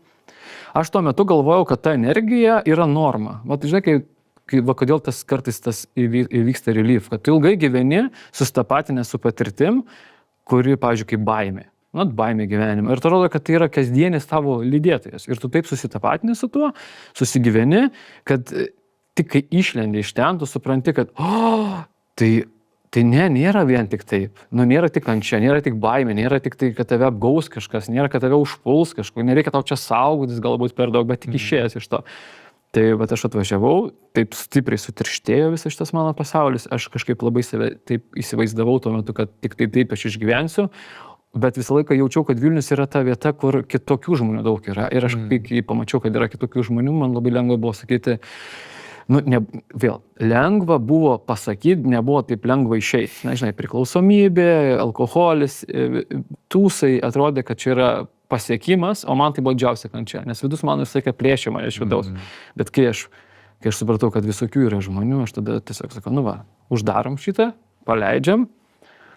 aš tuo metu galvojau, kad ta energija yra norma. Vat, žinai, kodėl tas kartais įvyksta relief, kad tu ilgai gyveni sustapatinę su patirtim, kuri, pavyzdžiui, kaip baimė. Baimė gyvenime. Ir atrodo, kad tai yra kasdienis tavo lydėtojas. Ir tu taip susitapatinė su tuo, susigyveni, kad tik kai išlendi iš ten, tu supranti, kad tai nėra vien tik taip. Nėra tik kančia, nėra tik baimė, nėra tik tai, kad tave apgaus kažkas, nėra, kad tave užpuls kažko, nereikia tau čia saugotis galbūt per daug, bet tik išėjęs iš to. Tai bet aš atvažiavau, taip stipriai sutirštėjo visas šitas mano pasaulis, aš kažkaip labai save taip įsivaizdavau tuo metu, kad tik taip aš išgyvensiu, bet visą laiką jaučiau, kad Vilnius yra ta vieta, kur kitokių žmonių daug yra. Ir aš kai pamačiau, kad yra kitokių žmonių, man labai lengva buvo sakyti, vėl, lengva buvo pasakyti, nebuvo taip lengva išeiti. Na, žinai, priklausomybė, alkoholis, tūsai, atrodė, kad čia yra pasiekimas, o man tai buvo didžiausia kančia, nes vidus man visą laiką plėšė mane iš vidaus. Bet kai aš supratau, kad visokių yra žmonių, aš tada tiesiog sakau, uždarom šitą, paleidžiam,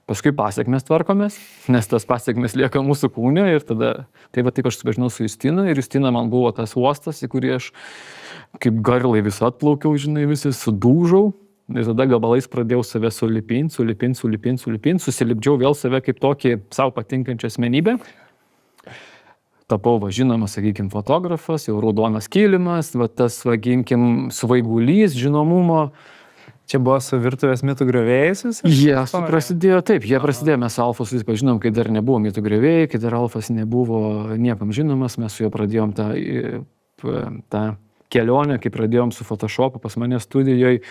paskui pasiekmes tvarkomės, nes tas pasiekmes lieka mūsų kūne ir tada, taip aš susipažinau su Justina ir Justina man buvo tas uostas, į kurį aš kaip garlai vis atplaukiau, žinai, visi sudūžau. Ir tada gabalais pradėjau save sulipinti, susilipdžiau vėl save kaip tokį savo patinkančią asmenybę. Tapau, žinomas, sakykime, fotografas, jau raudonas kilimas, tas, sakykime, svaigulys, žinomumo. Čia buvo su virtuvės mitų griovėjais? Prasidėjo taip, jie prasidėjo, mes su Alfa susipažinom, kai dar nebuvo mitų griovėjai, kai dar Alfas nebuvo niekam žinomas, mes su juo pradėjom tą kelionę, kai pradėjom su Photoshopu pas mane studijoje,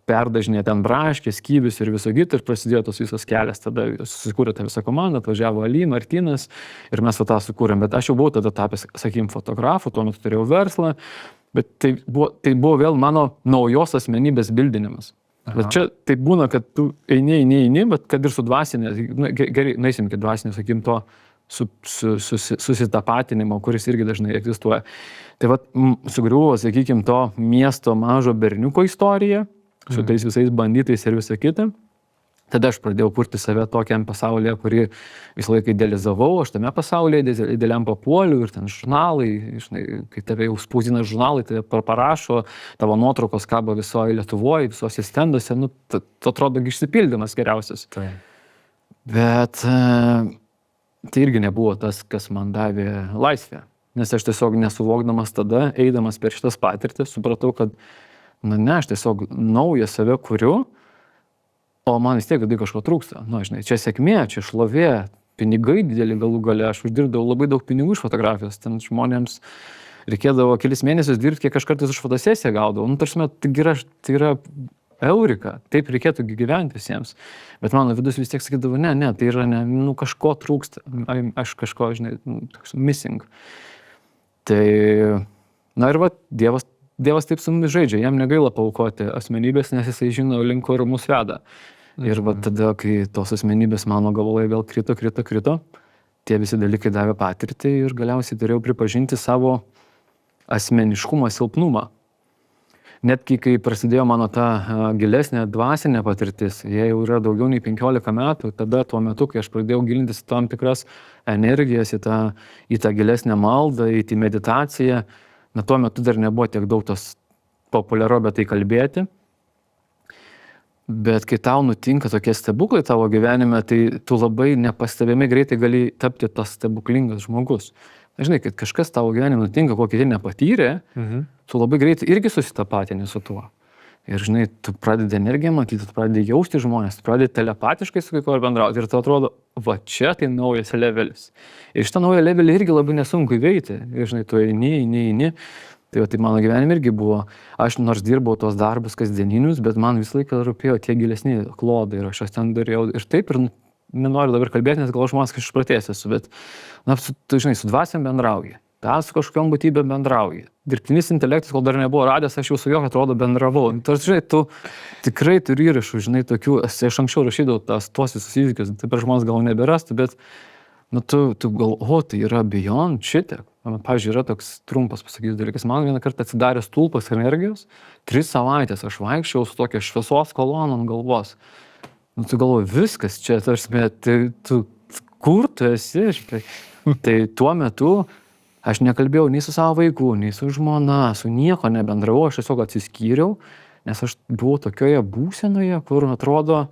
perdažinė ten braškės, skyvius ir viso gito ir prasidėjo tos visos kelias, tada susikūrė tą visą komandą, atvažiavo Ali, Martynas ir mes tą sukūrėm, bet aš jau buvau tada tapęs, sakykime, fotografu, tuo metu turėjau verslą, bet tai buvo vėl mano naujos asmenybės bildinimas. Bet čia taip būna, kad tu eini, bet kad ir su dvasinė, gerai, nueisim iki dvasinė, sakykime, to susitapatinimo, kuris irgi dažnai egzistuoja. Tai sugriuvo, sakykime, to miesto mažo berniuko istorija, su tais visais bandytais ir visą kitą. Tada aš pradėjau kurti save tokiam pasaulyje, kurį visą laiką idealizavau, aš tame pasaulyje idealiam papuoliu ir ten žurnalai, žinai, kai tave jau spausdina žurnalai, tave parašo, tavo nuotraukos kabo visoje Lietuvoje, visose stenduose, tu atrodo išsipildymas geriausias. Tai. Bet tai irgi nebuvo tas, kas man davė laisvę, nes aš tiesiog nesuvokdamas tada, eidamas per šitas patirtis, supratau, kad aš tiesiog naują save kuriu, o man vis tiek kažko trūksta. Žinai, čia sėkmė, čia šlovė, pinigai didelį galų gale, aš uždirbdavau labai daug pinigų iš fotografijos, ten žmonėms reikėdavo kelis mėnesius dirbti, kiek aš kartais už fotosesiją gaudavau. Tai yra eurika, taip reikėtų gyventi visiems. Bet mano vidus vis tiek sakydavo, ne, tai yra, kažko trūksta, aš kažko, žinai, toks missing. Tai, ir Dievas taip su mumis žaidžia, jam negaila paaukoti asmenybės, nes jisai žino, link kur mus veda. Ir tada, kai tos asmenybės mano gabalai vėl krito, tie visi dalykai davė patirtį ir galiausiai turėjau pripažinti savo asmeniškumo silpnumą. netgi kai prasidėjo mano ta gilesnė dvasinė patirtis, jie jau yra daugiau nei 15 metų, tada tuo metu, kai aš pradėjau gilintis tam tikras energijas, į tą gilesnę maldą, į meditaciją, na tuo metu dar nebuvo tiek daug tos populiaru apie tai kalbėti. Bet kai tau nutinka tokie stebuklai tavo gyvenime, tai tu labai nepastebėmai greitai gali tapti tas stebuklingas žmogus. Žinai, kad kažkas tavo gyvenime nutinka, ko kiti nepatyrė, tu labai greitai irgi susitapatini su tuo. Ir žinai, tu pradedi energiją matyti, tu pradedi jausti žmonės, tu pradedi telepatiškai su kai kuo bendrauti ir tu atrodo, va čia tai naujas levelis. Ir šitą naują levelį irgi labai nesunku įveikti. Ir žinai, tu eini. Tai mano gyvenime irgi buvo, aš nors dirbau tos darbus kasdieninius, bet man visą laiką rūpėjo tie gilesni klodai ir aš ten darėjau ir taip ir nenoriu dabar kalbėti, nes gal žmonės kažkaip išpratėjęs esu, bet tu žinai, su dvasiam bendrauji, su kažkokiom būtybėm bendrauji. Dirbtinis intelektas, kol dar nebuvo radęs, aš jau su juo atrodo bendravau. Tarsi, žinai, tu tikrai turi įrašų, žinai, tokių, aš anksčiau rašydavau tuos visus įvykius, tai per žmonės gal neberastų, bet tu gal, tai yra beyond šitiek. Pavyzdžiui, yra toks trumpas pasakytas dalykas. Man vieną kartą atsidarė stulpas energijos, 3 savaitės aš vaikščiau su tokia šviesos kolona ant galvos. Tu galvoji, viskas čia, kur tu esi? Tai tuo metu aš nekalbėjau nei su savo vaiku, nei su žmona, su nieko nebendravau, aš tiesiog atsiskyriau, nes aš buvau tokioje būsenoje, kur atrodo,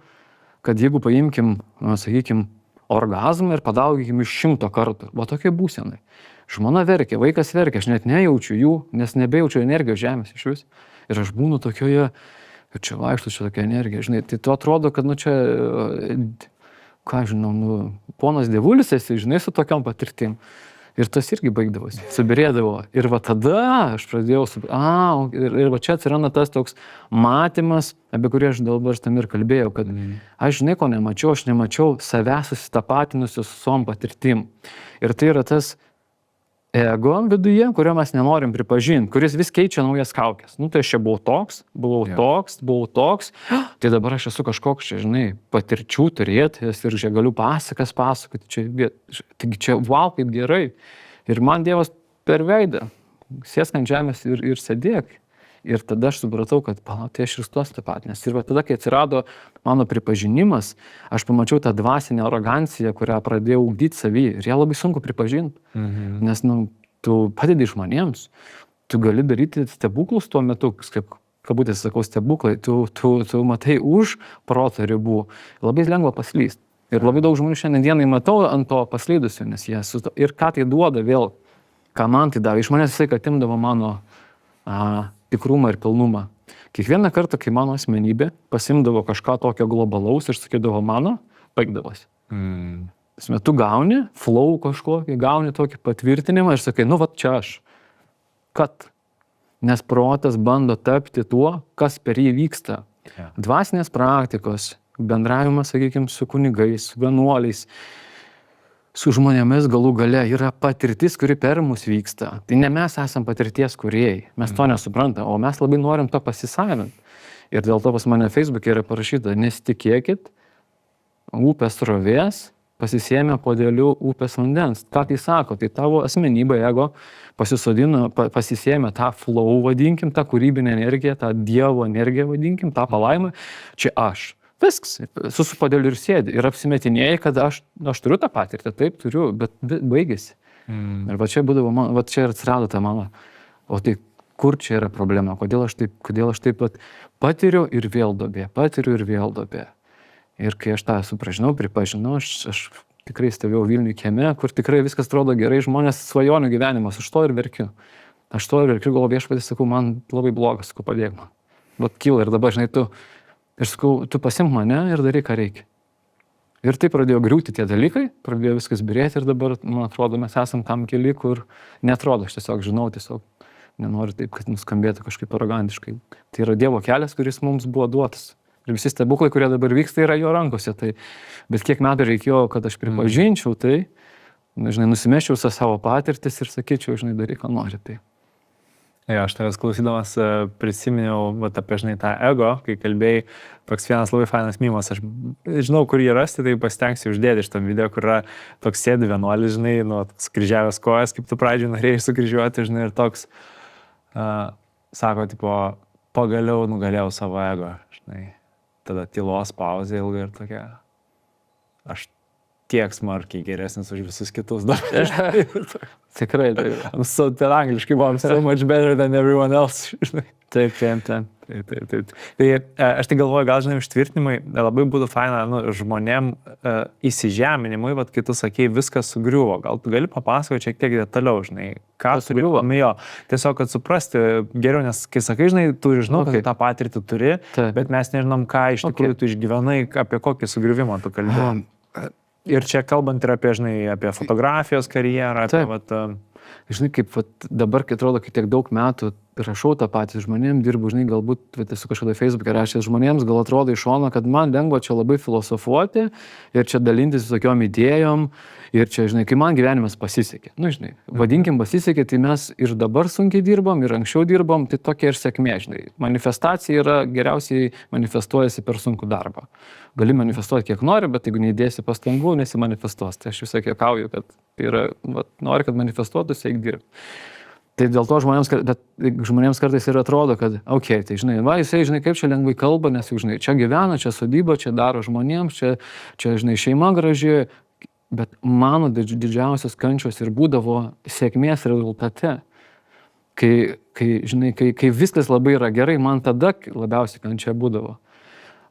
kad jeigu paimkim, sakykim, orgazmą ir padaugykim iš 100 kartų, buvo tokia būsenai. Žmona verkia, vaikas verkia, aš net nejaučiu jų, nes nebejaučiu energijos žemės iš vis. Ir aš būnu tokioje, kad čia vaikštų čia tokia energija, žinai, tai tu atrodo, kad čia, ką žinau, ponas dievulis esi, žinai, su tokiom patirtim. Ir tas irgi baigdavosi, subirėdavo. Ir va tada aš pradėjau, ir va čia atsiranda tas toks matymas, apie kurį aš dabar tam ir kalbėjau, kad aš žinai, ko nemačiau, aš nemačiau savęs susitapatinusiu su svom patirtim. Ir tai yra tas ego viduje, kurio mes nenorim pripažinti, kuris vis keičia naujas kaukės. Tai aš čia buvau toks, tai dabar aš esu kažkoks čia, žinai, patirčių turėtojas ir čia galiu pasakas pasakoti, taigi čia, wow, kaip gerai. Ir man Dievas per veidą, sėsk ant žemės ir sėdėk. Ir tada aš supratau, kad tai aš ir su tuo tapatinęs. Ir tada, kai atsirado mano pripažinimas, aš pamačiau tą dvasinę aroganciją, kurią pradėjau ugdyti savy. Ir ją labai sunku pripažinti. Nes tu padedi žmonėms, tu gali daryti stebuklus tuo metu, kaip kabutės sakau stebuklai, tu matai už proto ribų. Labai lengva paslysti. Ir labai daug žmonių šiandienai matau ant to paslydusių, nes jie ir ką tai duoda vėl, ką man tai davė. Iš manęs visai atimdavo mano tikrumą ir pilnumą. Kiekvieną kartą, kai mano asmenybė pasimdavo kažką tokio globalaus ir sakydavo mano, baigdavosi. Tu gauni flow kažkokį, gauni tokį patvirtinimą ir sakai, va čia aš. Kad? Nes protas bando tapti tuo, kas per jį vyksta. Dvasinės praktikos, bendravimas, sakykime, su kunigais, su vienuoliais, su žmonėmis galų gale yra patirtis, kuri per mus vyksta. Tai ne mes esam patirties kūrėjai, mes to nesuprantam, o mes labai norim to pasisavinti. Ir dėl to pas mane Facebook'e yra parašyta, nesitikėkit upės srovės, pasisėmė podelių upės vandens. Ką tai sako? Tai tavo asmenybė, ego pasisodino, pasisėmė tą flow, vadinkim, tą kūrybinę energiją, tą dievo energiją, vadinkim, tą palaimą. Čia aš. Viskas, su podeliu ir sėdi. Ir apsimetinėjai, kad aš turiu tą patirtį, taip turiu, bet baigėsi. Ir va čia būdavo, va čia ir atsirado ta mano. O tai kur čia yra problema? Kodėl aš taip patiriu ir vėl duobė, Ir kai aš tą supražinau, pripažinau, aš tikrai stovėjau Vilniuje kieme, kur tikrai viskas atrodo gerai, žmonės svajonių gyvenimas, aš to ir verkiu. Galvoju, viešpatis, sakau, man labai blogas, sakau, padėk man. Vat kyla ir dabar, žinai, ir sakau, tu pasimk mane ir daryk, ką reikia. Ir tai pradėjo griūti tie dalykai, pradėjo viskas birėti ir dabar, man atrodo, mes esam tam keli, kur netrodo, aš tiesiog žinau, nenoriu taip, kad nuskambėtų kažkaip arogantiškai. Tai yra Dievo kelias, kuris mums buvo duotas. Ir visi stebuklai, kurie dabar vyksta, yra jo rankose. Bet kiek metų reikėjo, kad aš pripažinčiau tai, žinai, nusimeščiau savo patirtis ir sakyčiau, žinai, daryk, ką nori. Jo, aš tavęs klausydamas prisiminiau apie, žinai, tą ego, kai kalbėjai, toks vienas labai fainas mymas, aš žinau, kur jį rasti, tai pasitengsiu uždėti iš tam video, kur yra toks sėdi vienuolis, žinai, skryžiavęs kojas, kaip tu pradžioj norėjai sukryžiuoti, žinai, ir toks, sako, tipo, pagaliau nugalėjau savo ego, žinai. Tada tylos pauzė ilga ir tokia. Aš tiek smarkiai geresnis už visus kitus dar. Tikrai. I'm so angliškai, I'm so much better than everyone else, žinai. Taip. Tai aš tai galvoju, gal žinai, užtvirtinimai labai būtų faina žmonėm įsižeminimui, bet kai tu sakei, viskas sugriuvo, gal tu gali papasakoti šiek tiek detaliau, žinai, ką sugriuvo. Jo, tiesiog, kad suprasti geriau, nes kai sakai, žinai, tu žinau, kad tą patirtį turi, bet mes nežinom, ką iš tikrųjų tu išgyvenai, apie kokį sugriuvimą tu kalbėjai. Ir čia kalbant ir apie, žinai, apie fotografijos karjerą, apie Žinai, kaip dabar, kai atrodo, kai tiek daug metų rašau tą patį žmonėms, dirbu, žinai, galbūt esu kažkada Facebook'e rašęs žmonėms, gal atrodo iš šono, kad man lengva čia labai filosofuoti ir čia dalintis visokiom idėjom ir čia, žinai, kai man gyvenimas pasisekė. Nu, žinai, vadinkim pasisekė, tai mes ir dabar sunkiai dirbom, ir anksčiau dirbom, tai tokia ir sėkmė, žinai. Manifestacija yra geriausiai manifestuojasi per sunkų darbą. Gali manifestuoti kiek nori, bet jeigu neįdėsi pastangų, nesimanifestuos. Tai aš visai kiekauju, kad tai yra, nori, kad manifestuotųsi, eik dirbti. Tai dėl to žmonėms kartais ir atrodo, kad, tai žinai, jisai, žinai, kaip čia lengvai kalba, nes jau, žinai, čia gyvena, čia sodyba, čia daro žmonėms, čia žinai, šeima graži, bet mano didžiausios kančios ir būdavo sėkmės rezultate. Kai viskas labai yra gerai, man tada labiausiai kančia būdavo.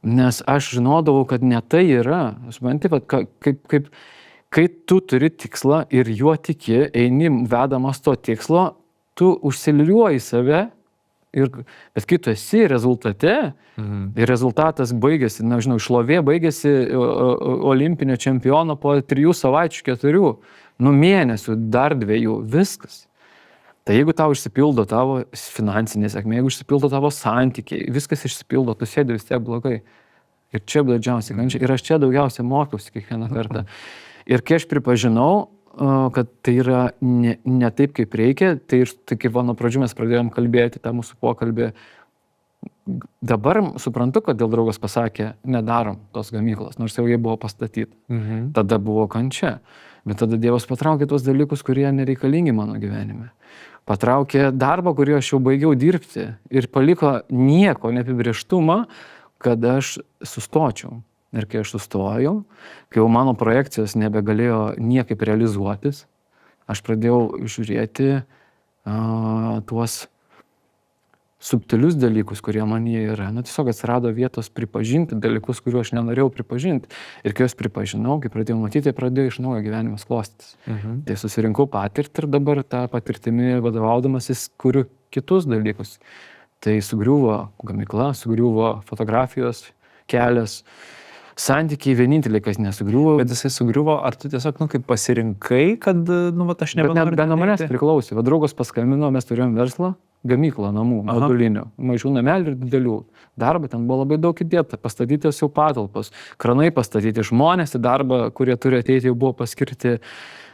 Nes aš žinodavau, kad ne tai yra. Aš man taip, kai tu turi tikslą ir juo tiki, eini vedamas to tikslo, tu užsiliuoji save, bet kai tu esi rezultate, ir rezultatas baigėsi, šlovė baigėsi olimpinio čempiono po 3 savaičių, 4, mėnesių, dar 2, viskas. Tai jeigu tau išsipildo tavo finansinė sėkmė, jeigu išsipildo tavo santykiai, viskas išsipildo, tu sėdi vis tiek blogai. Ir čia didžiausiai kančia. Ir aš čia daugiausiai mokiausi kiekvieną kartą. Ir kai aš pripažinau, kad tai yra ne taip, kaip reikia, tai kaip nuo pradžių mes pradėjom kalbėti tą mūsų pokalbį, dabar suprantu, kad dėl draugas pasakė, nedarom tos gamyklos, nors jau jie buvo pastatyti. Tada buvo kančia. Bet tada Dievas patraukė tuos dalykus, kurie nereikalingi mano gyvenime. Patraukė darbą, kurį aš jau baigiau dirbti ir paliko nieko neapibrėžtumą, kad aš sustočiau. Ir kai aš sustojau, kai jau mano projekcijos nebegalėjo niekaip realizuotis, aš pradėjau žiūrėti tuos subtilius dalykus, kurie man jie yra. Tiesiog atsirado vietos pripažinti dalykus, kuriuos aš nenorėjau pripažinti. Ir kai juos pripažinau, kai pradėjau matyti, pradėjau iš naujo gyvenimas klostytis. Tai susirinkau patirtį ir dabar tą patirtimi vadovaudamasis kuriu kitus dalykus. Tai sugriuvo gamykla, sugriuvo fotografijos kelias, santykiai vieninteliai, kas nesugriuvo. Bet jisai sugriuvo, ar tu tiesiog, kaip pasirinkai, kad, aš nebenoriu. Bet nuo manęs priklausė. Draugas paskambino, mes turėjom verslą, gamyklą namų, modulinių, mažų namelių ir didelių. Darbą ten buvo labai daug įdėta, pastatytos jau patalpos, kranai pastatyti, žmonės į darbą, kurie turi ateiti, jau buvo paskirti,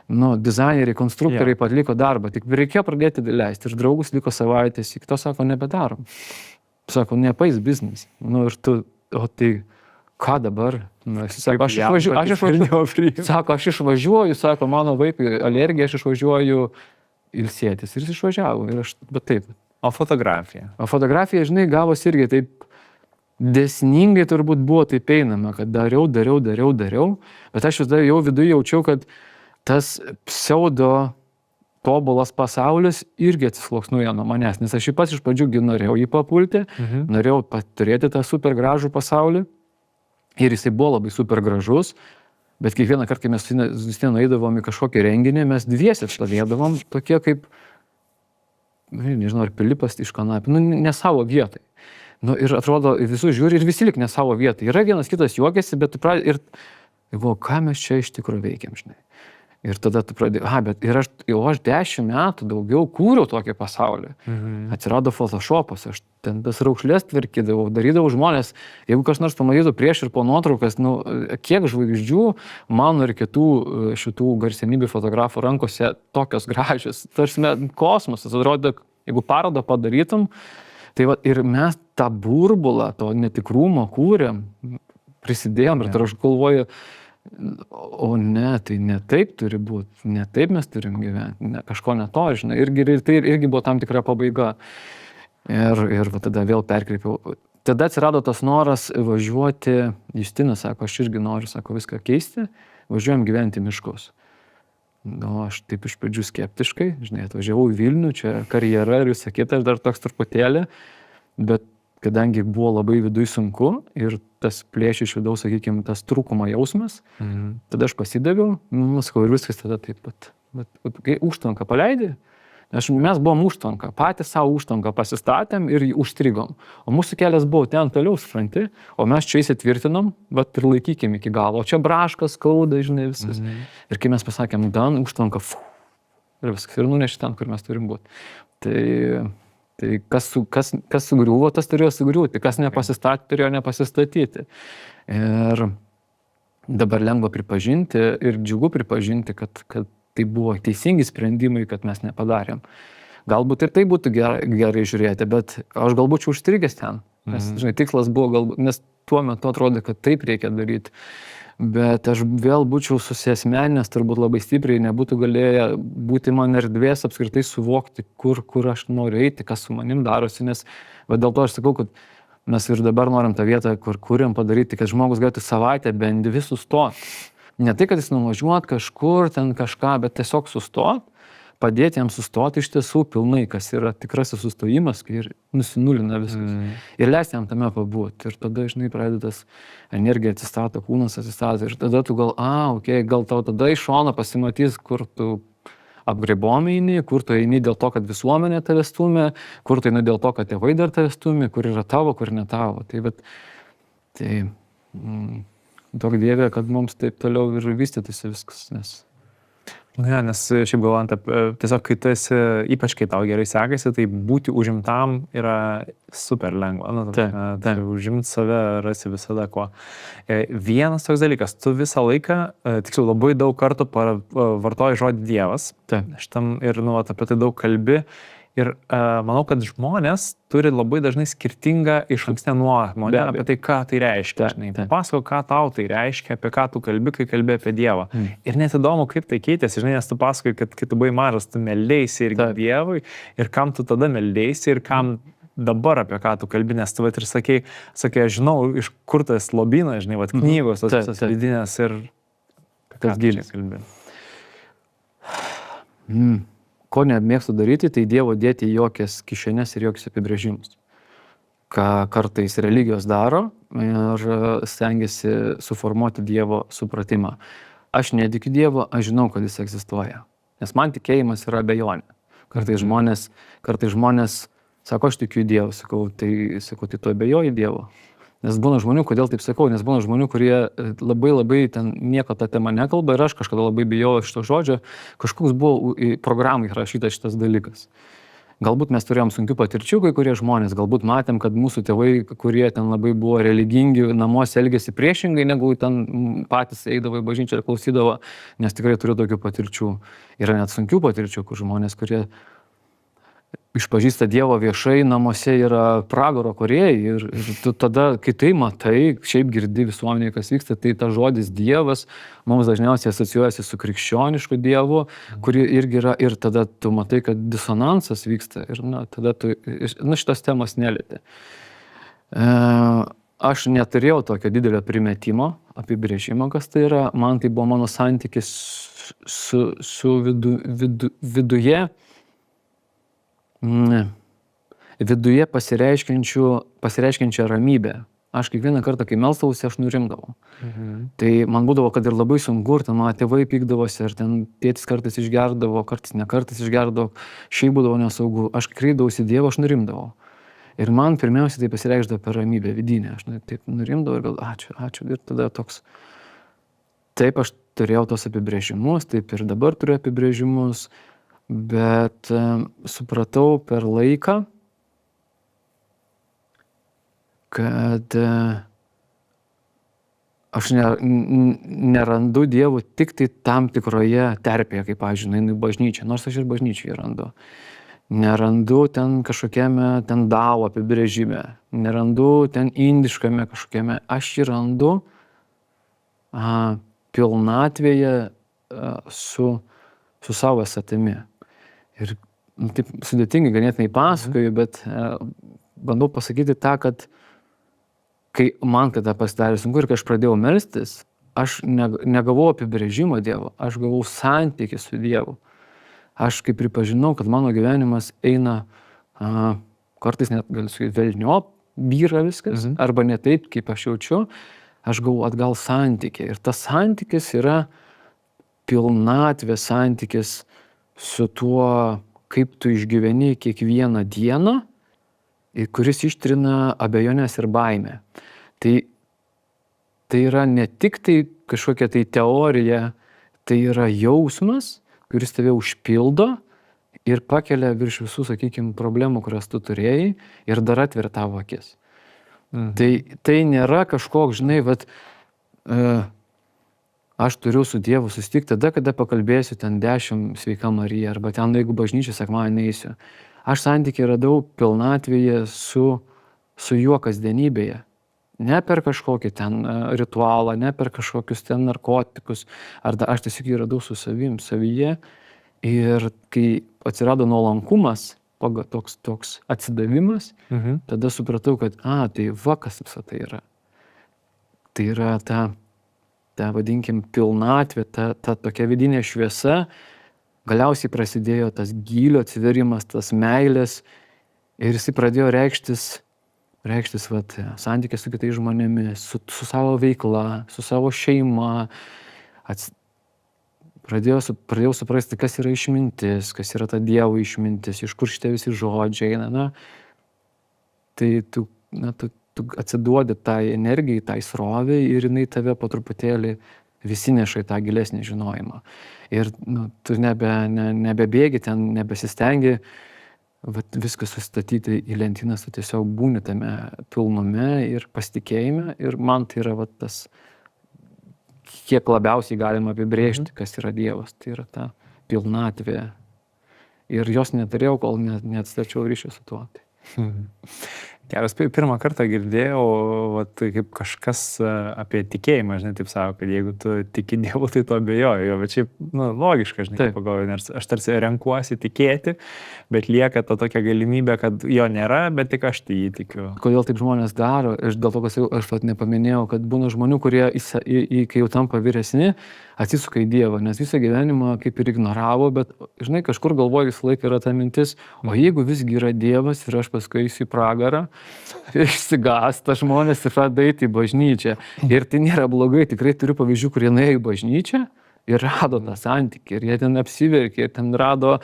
dizaineriai, konstruktoriai atliko darbą, tik reikėjo pradėti leisti. Ir draugus liko savaitės, iki to sako, nebedarom. Sako, nepais biznis. Ir tu, tai ką dabar? Sako, aš išvažiuoju, sako, mano vaikui alergija, aš išvažiuoju ilsėtis. Ir jis išvažiavo. Bet taip. O fotografija? O fotografija, žinai, gavosi irgi taip dėsningai turbūt buvo taip einama, kad dariau. Bet aš jau viduje jaučiau, kad tas pseudo tobulas pasaulis irgi atsisloksnuoja nuo manęs. Nes aš pats iš pradžių norėjau jį papulti, norėjau turėti tą super gražų pasaulį. Ir jisai buvo labai super gražus. Bet kiekvieną kartą, kai mes vis tiek nueidavom į kažkokį renginį, mes dviese stovėdavom tokie kaip, nežinau, ar Pilypas iš kanapių, ne savo vietai. Ir atrodo, visus žiūri ir visi lik ne savo vietai. Yra vienas kitas juokiasi, bet tu pradedi ir galvoju, ką mes čia iš tikrųjų veikiam, žinai. Ir tada tu pradedi, aš 10 metų daugiau kūriau tokį pasaulį. Atsirado Photoshopas, aš ten tas raukšlės tvarkydavau, darydavau žmonės, jeigu kas nors pamatytų prieš ir po nuotraukas, kiek žvaigždžių mano ir kitų šitų garsenybių fotografų rankose tokios gražios, tarsi kosmosas, atrodo, jeigu parodą padarytum, tai ir mes tą burbulą, to netikrumo kūrėm, prisidėjom ir aš galvoju, o ne, tai ne taip turi būti, ne taip mes turim gyventi, kažko ne to, žinai, tai irgi buvo tam tikra pabaiga. Ir va tada vėl perkreipiau. Tada atsirado tas noras važiuoti, Justinas sako, aš irgi noriu, sako, viską keisti, važiuojam gyventi į miškus. Aš taip iš pradžių skeptiškai, žinai, atvažiavau į Vilnių, čia karjera ir visą kitą, aš dar toks truputėlį, bet kadangi buvo labai viduj sunku ir tas plėšė iš vidaus, sakykime, tas trūkumo jausmas, tada aš pasidaviau, sakau, ir viskas tada taip pat. Bet kai užtvanką paleidai, mes buvom užtvanką, patys savo užtvanką pasistatėm ir užstrigom. O mūsų kelias buvo ten toliau, supranti, o mes čia įsitvirtinom, bet ir laikykim iki galo. O čia braškas, skauda, žinai, viskas. Ir kai mes pasakėm, dan, užtvanką, ir viskas, ir nunešė ten, kur mes turim būti. Tai kas sugriuvo, tas turėjo sugriūti, kas nepasistatė, turėjo nepasistatyti. Ir dabar lengva pripažinti ir džiugu pripažinti, kad tai buvo teisingi sprendimai, kad mes nepadarėm. Galbūt ir tai būtų gerai žiūrėti, bet aš galbūt čia užstrigęs ten. Nes, žinai, tikslas buvo galbūt, nes tuo metu atrodė, kad taip reikia daryti. Bet aš vėl būčiau susiasmeninęs, turbūt labai stipriai, nebūtų galėję būti man erdvės apskritai suvokti, kur aš noriu eiti, kas su manim darosi, nes dėl to aš sakau, kad mes ir dabar norim tą vietą, kur kuriam padaryti, kad žmogus galėtų savaitę bent dvi sustoti. Ne tai, kad jis nuvažiuot kažkur, ten kažką, bet tiesiog sustot, padėti jam sustoti iš tiesų pilnai, kas yra tikrasis sustojimas, kai ir nusinulina viskas. Ir leisti jam tame pabūti. Ir tada, žinai, pradedas energija atsistato, kūnas atsistato. Ir tada tu gal, gal tau tada iš šono pasimatys, kur tu apgribom eini, kur tu eini dėl to, kad visuomenė tave stumia, kur tu eini dėl to, kad tėvai dar tave stumia, kur yra tavo, kur ne tavo. Daug Dieve, kad mums taip toliau ir vystytųsi viskas, nes... Nes šiaip galvojant, tiesiog kai tu esi, ypač kai tau gerai sekasi, tai būti užimtam yra super lengva. Tai užimti save rasi visada kuo. Vienas toks dalykas, tu visą laiką, tiksliau labai daug kartų vartoji žodį Dievas. Šitam ir apie tai daug kalbi. Ir manau, kad žmonės turi labai dažnai skirtingą išankstinę nuomonę apie tai, ką tai reiškia. Pasako, ką tau tai reiškia, apie ką tu kalbi, kai kalbi apie Dievą. Ir net įdomu, kaip tai keitėsi, žinai, nes tu pasakoji, kad kai tu buvai mažas, tu meldėsi ir Dievui, ir kam tu tada meldėsi, ir kam dabar apie ką tu kalbi, nes tu ir sakei, aš žinau, iš kur tas lobynas, žinai, knygos, tos vidinės ir kas gilis kalbi. Ko nemėgstu daryti, tai Dievo dėti į jokias kišenes ir jokius apibrėžimus. Ką kartais religijos daro ir stengiasi suformuoti Dievo supratimą. Aš netikiu Dievo, aš žinau, kad jis egzistuoja. Nes man tikėjimas yra abejonė. Kartais žmonės sako, aš tikiu Dievu, sakau, tai tu abejoji Dievo. Nes būna žmonių, kodėl taip sakau, nes būna žmonių, kurie labai ten nieko tą temą nekalba ir aš kažkada labai bijau šito žodžio, kažkoks buvo į programą įrašytas šitas dalykas. Galbūt mes turėjom sunkių patirčių, kai kurie žmonės, galbūt matėm, kad mūsų tėvai, kurie ten labai buvo religingi, namuose elgėsi priešingai, negu ten patys eidavo į bažnyčią ir klausydavo, nes tikrai turiu tokių patirčių. Yra net sunkių patirčių, kur žmonės, kurie išpažįsta Dievo viešai, namuose yra pragaro kūrėjai ir tu tada, kai tai matai, šiaip girdi visuomenėje, kas vyksta, tai ta žodis Dievas mums dažniausiai asocijuojasi su krikščionišku Dievu, kuri irgi yra, ir tada tu matai, kad disonansas vyksta ir tada tu šitos temos nelieti. Aš neturėjau tokio didelio primetimo, apibrėžimo, kas tai yra, man tai buvo mano santykis su viduje pasireiškiančią ramybę. Aš kiekvieną kartą, kai melsdavausi, aš nurimdavau. Tai man būdavo, kad ir labai sunku, ir ten mano tėvai pykdavosi, ir ten tėtis kartais išgerdavo, kartais ne kartais išgerdavo, šiaip būdavo nesaugu. Aš kreipdavausi Dievą, aš nurimdavau. Ir man pirmiausia tai pasireikšdavo per ramybę vidinę. Aš taip nurimdavau ir gal ačiū. Ir tada toks. Taip, aš turėjau tos apibrėžimus, taip ir dabar turiu apibrėžimus. Bet supratau per laiką, kad aš nerandu Dievo tik tai tam tikroje terpėje, kaip, pavyzdžiui, einu į bažnyčią, nors aš ir bažnyčiai randu. Nerandu ten kažkokiame ten Dao apibrėžime, nerandu ten indiškame kažkokiame, aš jį randu pilnatvėje su savo esatimi. Ir taip sudėtingai ganėtinai pasakoju, bet bandau pasakyti tą, kad kai man tada pasidarė sunku ir kai aš pradėjau melstis, aš negavau apibrėžimo Dievo, aš gavau santykį su Dievu. Aš kaip pripažinau, kad mano gyvenimas eina, kartais net galiu sakyti, velniop, byra viskas, arba ne taip, kaip aš jaučiu, aš gavau atgal santykį. Ir tas santykis yra pilnatvės santykis su tuo, kaip tu išgyveni kiekvieną dieną, kuris ištrina abejonės ir baimę. Tai yra ne tik tai kažkokia tai teorija, tai yra jausmas, kuris tave užpildo ir pakelia virš visų, sakykime, problemų, kurias tu turėjai ir dar atveria tavo akis. Tai nėra kažkoks, žinai, aš turiu su Dievu susitikti tada, kada pakalbėsiu ten 10 sveika Marija, arba ten, jeigu bažnyčia sekmadienį eisiu. Aš santykį radau pilnatvėje su juo kasdienybėje. Ne per kažkokį ten ritualą, ne per kažkokius ten narkotikus, aš tiesiog jį radau su savim, savyje. Ir kai atsirado nuolankumas, toks atsidavimas, tada supratau, kad, tai kas visą tai yra. Tai yra ta vadinkim, pilnatvė, ta tokia vidinė šviesa. Galiausiai prasidėjo tas gylio atsiverimas, tas meilės ir jisai pradėjo reikštis santykė su kitais žmonėmis, su savo veikla, su savo šeima. Pradėjau suprasti, kas yra išmintis, kas yra ta Dievo išmintis, iš kur šitie visi žodžiai eina. Tai tu atsiduodi tai energijai, tai sroviai ir jinai tave po truputėlį visi neša į tą gilesnį žinojimą. Ir tu nebebėgi ten, nebesistengi viską sustatyti į lentynas, tu tiesiog būni tame pilnume ir pasitikėjime. Ir man tai yra tas, kiek labiausiai galima apibrėžti, kas yra Dievas. Tai yra ta pilnatvė. Ir jos neturėjau, kol neatstačiau ryšio su tuo. Geras, pirmą kartą girdėjau, kaip kažkas apie tikėjimą, žinai, taip sako, kad jeigu tu tiki Dievu, tai tu abejoji. Bet šiaip, logiška, žinai, pagalvoju, nes aš tarsi renkuosi tikėti, bet lieka ta tokia galimybė, kad jo nėra, bet tik aš tai jį tikiu. Kodėl taip žmonės daro? Ir dėl to, kas aš nepaminėjau, kad būna žmonių, kurie, kai jau tampa vyresni, atsisuka į Dievą, nes visą gyvenimą kaip ir ignoravo, bet, žinai, kažkur galvoje visą laiką yra ta mintis, o jeigu visgi yra Dievas ir aš paskui eisiu į pragarą, išsigąsta žmonės ir pradeda eiti į bažnyčią. Ir tai nėra blogai, tikrai turiu pavyzdžių, kurie nuėjo į bažnyčią ir rado tą santykį, ir jie ten apsiverkė, ir ten rado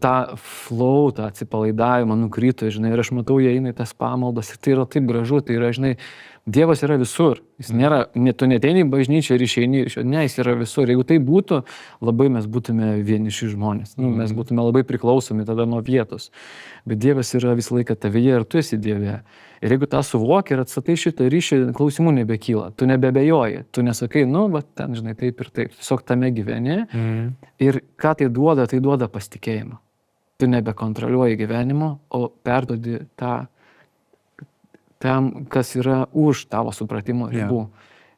tą flow, tą atsipalaidavimą, nukrito, žinai, ir aš matau, jie eina į tas pamaldas, ir tai yra taip gražu, tai yra, žinai, Dievas yra visur, jis nėra, tu neteini į bažnyčią ir išeini, ne, jis yra visur. Jeigu tai būtų, labai mes būtume vieniši žmonės, mes būtume labai priklausomi tada nuo vietos. Bet Dievas yra visą laiką tavyje ir tu esi Dieve. Ir jeigu tą suvoki ir atstatai šitą ryšį, klausimų nebekyla, tu nebebejoji, tu nesakai, ten, žinai, taip ir taip, tiesiog tame gyveni. Ir ką tai duoda pasitikėjimą. Tu nebekontroliuoji gyvenimo, o perduodi tam, kas yra už tavo supratimo ribų.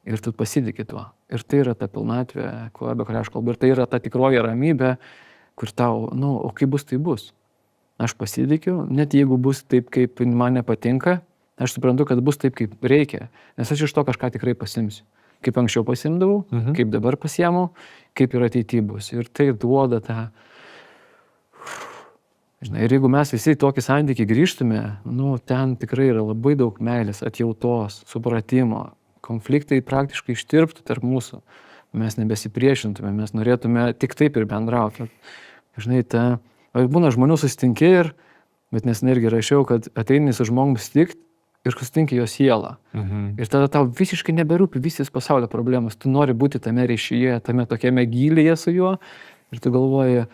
Ir tu pasitiki tuo. Ir tai yra ta pilnatvė, apie kurią aš kalbu. Ir tai yra ta tikroji ramybė, kur tau, o kaip bus, tai bus. Aš pasitikiu, net jeigu bus taip, kaip man nepatinka, aš suprantu, kad bus taip, kaip reikia. Nes aš iš to kažką tikrai pasimsiu. Kaip anksčiau pasimdavau, kaip dabar pasiemu, kaip ir ateityje bus. Ir tai duoda tą... Žinai, ir jeigu mes visi į tokį santykį grįžtume, ten tikrai yra labai daug meilės, atjautos, supratimo. Konfliktai praktiškai ištirptų tarp mūsų. Mes nebesipriešintume, mes norėtume tik taip ir bendrauti. Žinai, būna žmonių susitinki bet nes irgi rašiau, kad ateini su žmogum susitikti ir susitinki jo sielą. Ir tada tau visiškai neberūpi visis pasaulio problemas. Tu nori būti tame ryšyje, tame tokiame gylyje su juo ir tu galvoji,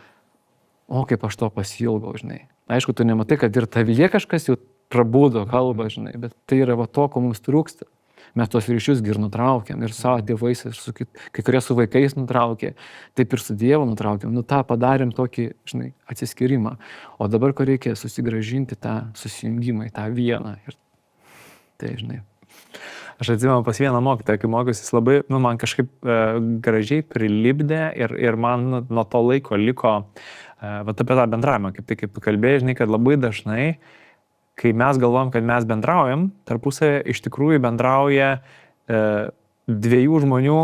kaip aš to pasiilgau, žinai. Aišku, tu nematai, kad ir tavyje kažkas jau prabudo kalbą, žinai, bet tai yra to, ko mums trūksta. Mes tos ryšius ir nutraukėm, ir savo tėvais, ir kai kurie su vaikais nutraukė, taip ir su Dievu nutraukėm. Tą padarėm tokį, žinai, atsiskyrimą. O dabar, ko reikia susigrąžinti tą susijungimą į tą vieną. Ir tai, žinai. Aš atsimenu pas vieną mokytoją, kai mokiausi, jis labai, man kažkaip gražiai prilipdė ir man nuo to laiko liko apie tą bendravimą, kaip tu kalbėjai, žinai, kad labai dažnai, kai mes galvom, kad mes bendraujam, tarpusavį iš tikrųjų bendrauja dviejų žmonių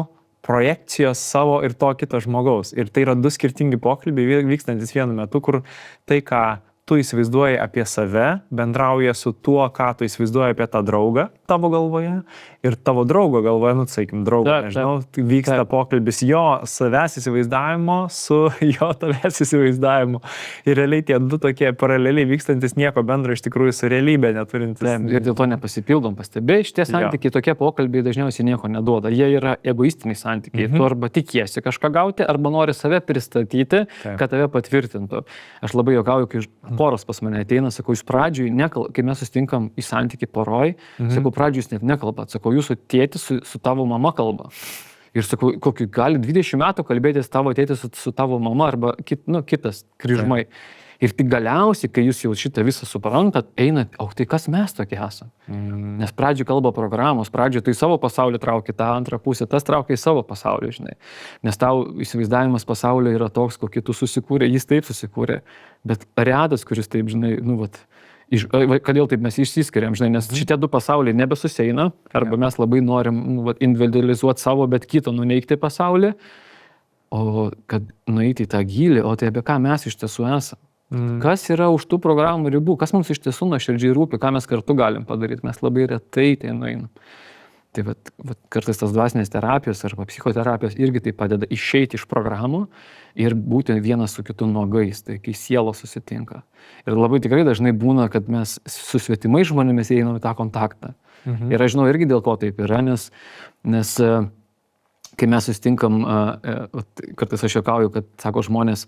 projekcijos savo ir to kito žmogaus. Ir tai yra du skirtingi pokalbiai vykstantis vienu metu, kur tai, ką tu įsivaizduoji apie save, bendrauja su tuo, ką tu įsivaizduoji apie tą draugą tavo galvoje ir tavo draugo galvoje, sakykim, draugo, nežinau, vyksta pokalbis jo savęs įsivaizdavimo su jo tavęs įsivaizdavimu. Ir realiai tie du tokie paraleliai vykstantis nieko bendro iš tikrųjų su realybė neturintis. Ir dėl to nepasipildom, pastebėjai, šitie santykiai, tokie pokalbiai dažniausiai nieko neduoda. Jie yra egoistiniai santykiai. Tu arba tikiesi kažką gauti, arba nori save pristatyti, kad tave patvirtintų. Aš labai juokauju, kai poros pas mane ateina, sakau, jūs pradžiui, kai mes susitinkam į santykį poroj, sakau, pradžiui jūs net nekalbat, sakau, jūsų tėtis su tavo mama kalba. Ir sakau, kokį gali 20 metų kalbėtis tavo tėtis su tavo mama arba kitas kryžmai. Ir tik galiausiai, kai jūs jau šitą visą suprantat, einat, o tai kas mes tokie esame? Nes pradžiui kalba programos, pradžiui tai savo pasaulį traukia tą antrą pusę, tas traukia į savo pasaulį, žinai. Nes tau įsivaizdavimas pasaulio yra toks, kokį tu susikūrė, jis taip susikūrė, bet redas, kuris taip, žinai, kodėl taip mes išsiskiriam, žinai, nes šitie du pasauliai nebesuseina, arba mes labai norim individualizuoti savo, bet kito nuneigti pasaulį, o kad nueiti į tą gylį, o tai apie ką mes iš tiesų esame. Kas yra už tų programų ribų, kas mums iš tiesų nuoširdžiai rūpi, ką mes kartu galim padaryti, mes labai retai tai nueinam. Tai kartais tas dvasinės terapijos arba psichoterapijos irgi tai padeda išeiti iš programų ir būti vienas su kitu nuogais, tai kai sielos susitinka. Ir labai tikrai dažnai būna, kad mes su svetimai žmonėmis einam į tą kontaktą. Ir aš žinau irgi dėl ko taip yra, nes kai mes susitinkam, kartais aš juokauju, kad sako žmonės,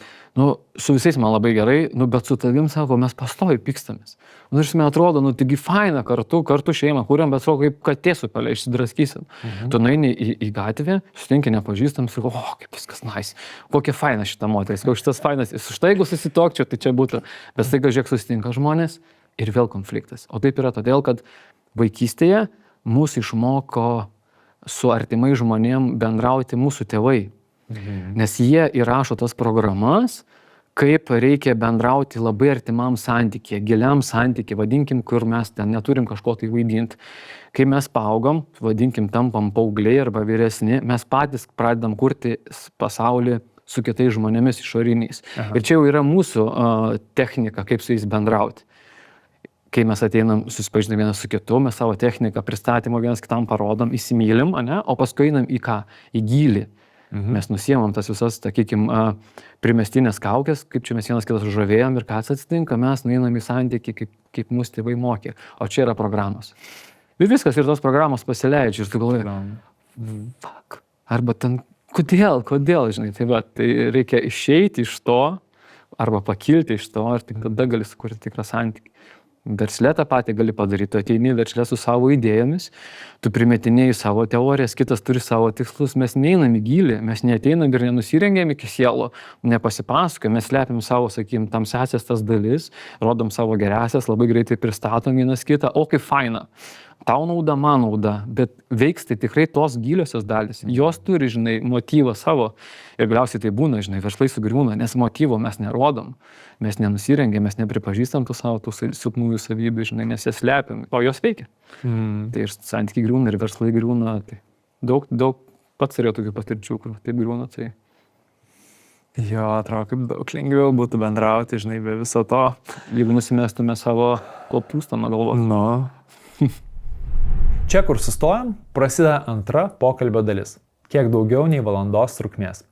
su visais man labai gerai, bet su tavim, sako, mes pastoviai pykstamės. Ir man atrodo, taigi faina kartu šeimą kūrėm, bet sako, kaip katė su pelė išsidraskysim. Tu nueini į gatvę, sutinki nepažįstam, sako, kaip viskas nice, kokia faina šita moteris, koks šitas fainas, štai jeigu susitokčiau, tai čia būtų. Bet staiga žiūrėk, susitinka žmonės ir vėl konfliktas. O taip yra todėl, kad vaikystėje mūsų išmoko su artimai žmonėm bendrauti mūsų tėvai. Nes jie įrašo tas programas, kaip reikia bendrauti labai artimam santykiai, giliam santykiai, vadinkim, kur mes ten neturim kažko tai vaidinti. Kai mes paaugam, vadinkim, tampam paaugliai arba vyresni, mes patys pradedam kurti pasaulį su kitais žmonėmis išoriniais. Ir čia jau yra mūsų technika, kaip su jais bendrauti. Kai mes ateinam susipažinti vienas su kitu, mes savo techniką pristatymo vienas kitam parodom, įsimylim, o paskui einam į ką? Į gylį. Mes nusiemam tas visas, sakykim, primestinės kaukės, kaip čia mes vienas kitas žavėjom ir kas atsitinka, mes nueinam į santykį, kaip mūsų tėvai mokė. O čia yra programos. Ir viskas, ir tos programos pasileidžia ir tu galvoji, fuck. Arba ten, kodėl, žinai, tai reikia išeiti iš to, arba pakilti iš to ir tik tada gali sukurti tikrą santykį. Versle tą patį gali padaryti, tu ateini versle su savo idėjomis, tu primetinėjai savo teorijas, kitas turi savo tikslus, mes neinam į gylį, mes neateinam ir nenusirengėm iki sielo, nepasipasakojam, mes slepiam savo, sakykim, tamsiasias tas dalis, rodom savo geriasias, labai greitai pristatom vienas kitą, o kaip faina. Tau nauda, man nauda, bet veiks tai tikrai tos giliosios dalis. Jos turi, žinai, motyvą savo. Ir galiausiai tai būna, žinai, verslai sugriūna, nes motyvo mes nerodom, mes nenusirengėm, mes nepripažįstam tų savo tų silpnųjų savybių, žinai, nes jas slepiam, o jos veikia. Tai ir santykiai griūna, ir verslai griūna. Tai daug pats turėjau tokių patirčių, kur taip griūna, tai... Jo, atrodo, kaip daug lengviau būtų bendrauti, žinai, be viso to. Jeigu nusimestume savo kopūstą nuo galvos. Čia, kur sustojom, prasideda antra pokalbio dalis. Kiek daugiau nei valandos trukmės.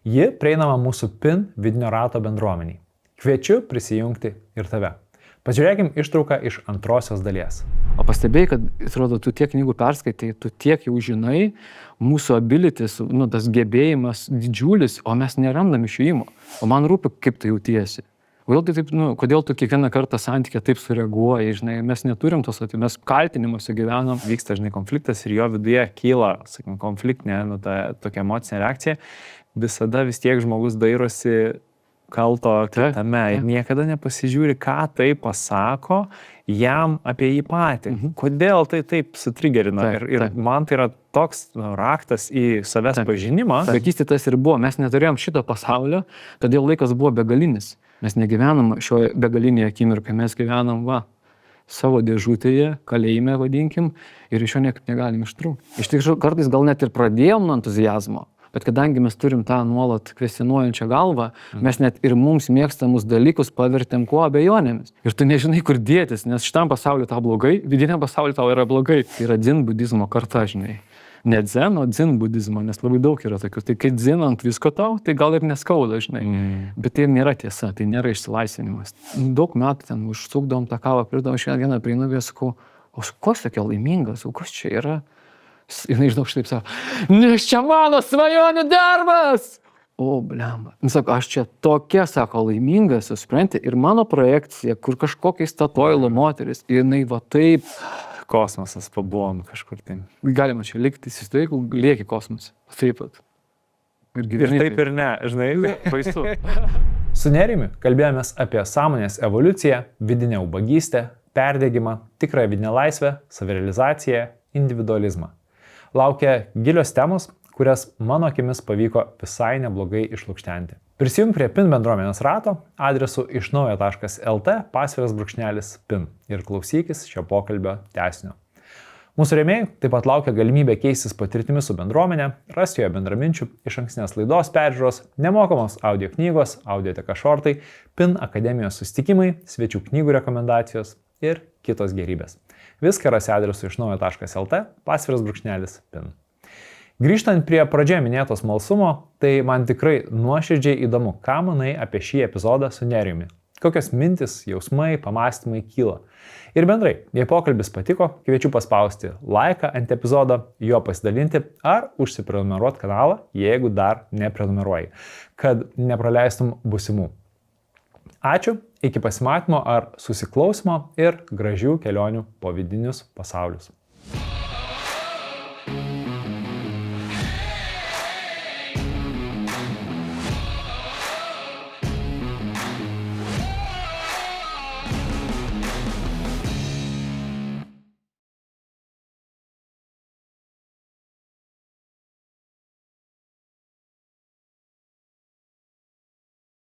Ji prieinama mūsų PIN vidinio rato bendruomeniai. Kviečiu prisijungti ir tave. Pažiūrėkim ištrauką iš antrosios dalies. O pastebėjai, kad, atrodo, tu tiek knygų perskaitai, tu tiek jau žinai, mūsų abilitis, tas gebėjimas didžiulis, o mes nerandam išėjimo. O man rūpi, kaip tu jautiesi. Kodėl tu kiekvieną kartą santykį taip sureaguoji, žinai, mes neturim tos, mes kaltinimuose gyvenam. Vyksta, žinai, konfliktas ir jo viduje kyla, sakykim, konfliktinė, tokia emocinė reakcija. Visada vis tiek žmogus dairosi kalto Taip, kitame ir niekada nepasižiūri, ką tai pasako jam apie jį patį. Kodėl tai taip sutrigerina. Taip, Ir taip. man tai yra toks raktas į savęs pažinimą. Vaikystė tas ir buvo, mes neturėjom šito pasaulio, todėl laikas buvo begalinis. Mes negyvenam šioje begalinėje akimirkoje, mes gyvenam savo dėžutėje, kalėjime vadinkim, ir iš jo niekaip negalim ištrūkti. Iš tikrųjų, kartais gal net ir pradėjom nuo entuzijazmo, bet kadangi mes turim tą nuolat kvestionuojančią galvą, mes net ir mums mėgstamus dalykus pavertėm kuo abejonėmis. Ir tu nežinai, kur dėtis, nes šitam pasauliu tau blogai, vidiniam pasauliu tau yra blogai. Tai yra dzin budizmo karta, žinai. Ne dzen, o dzin budizmo, nes labai daug yra tokių. Tai kai dzin ant visko tau, tai gal ir neskauda, žinai. Bet tai nėra tiesa, tai nėra išsilaisvinimas. Daug metų ten užsukdom tą kavą, pridom šią dieną prieinu ir sakau, o ko tokia laimingas, o kas čia yra? Ir žinau, šitaip sako, nes čia mano svajonių darbas! O, blemba. Sako, aš čia tokia, sako, laimingas, supranti, ir mano projekcija, kur kažkokia Statoilo moteris, ir jinai va taip... Kosmosas pabuvom kažkur ten. Galima čia likti, jeigu lieki kosmose. Taip pat. Ir taip ir ne, žinai, baisu. Su Nerijumi kalbėjomės apie sąmonės evoliuciją, vidinę ubagystę, perdegimą, tikrąją vidinę laisvę, savirealizaciją, individualizmą. Laukia gilios temos, kurias mano akimis pavyko visai neblogai išlukštenti. Prisijung prie PIN bendruomenės rato adresu išnaujo.lt/PIN ir klausykis šio pokalbio tęsinio. Mūsų rėmėjai taip pat laukia galimybė keistis patirtimis su bendruomenė, rasti joje bendraminčių, išankstinės laidos peržiūros, nemokamos audio knygos, audioteka šortai, PIN akademijos susitikimai, svečių knygų rekomendacijos ir kitos gerybės. Viską rasi adresu išnaujo.lt/PIN. Grįžtant prie pradžioje minėto smalsumo, tai man tikrai nuoširdžiai įdomu, ką manai apie šį epizodą su Nerijumi. Kokios mintis, jausmai, pamastymai kyla. Ir bendrai, jei pokalbis patiko, kviečiu paspausti laiką ant epizodo, jo pasidalinti ar užsiprenumeruoti kanalą, jeigu dar neprenumeruoji, kad nepraleistum būsimų. Ačiū, iki pasimatymo ar susiklausimo ir gražių kelionių po vidinius pasaulius.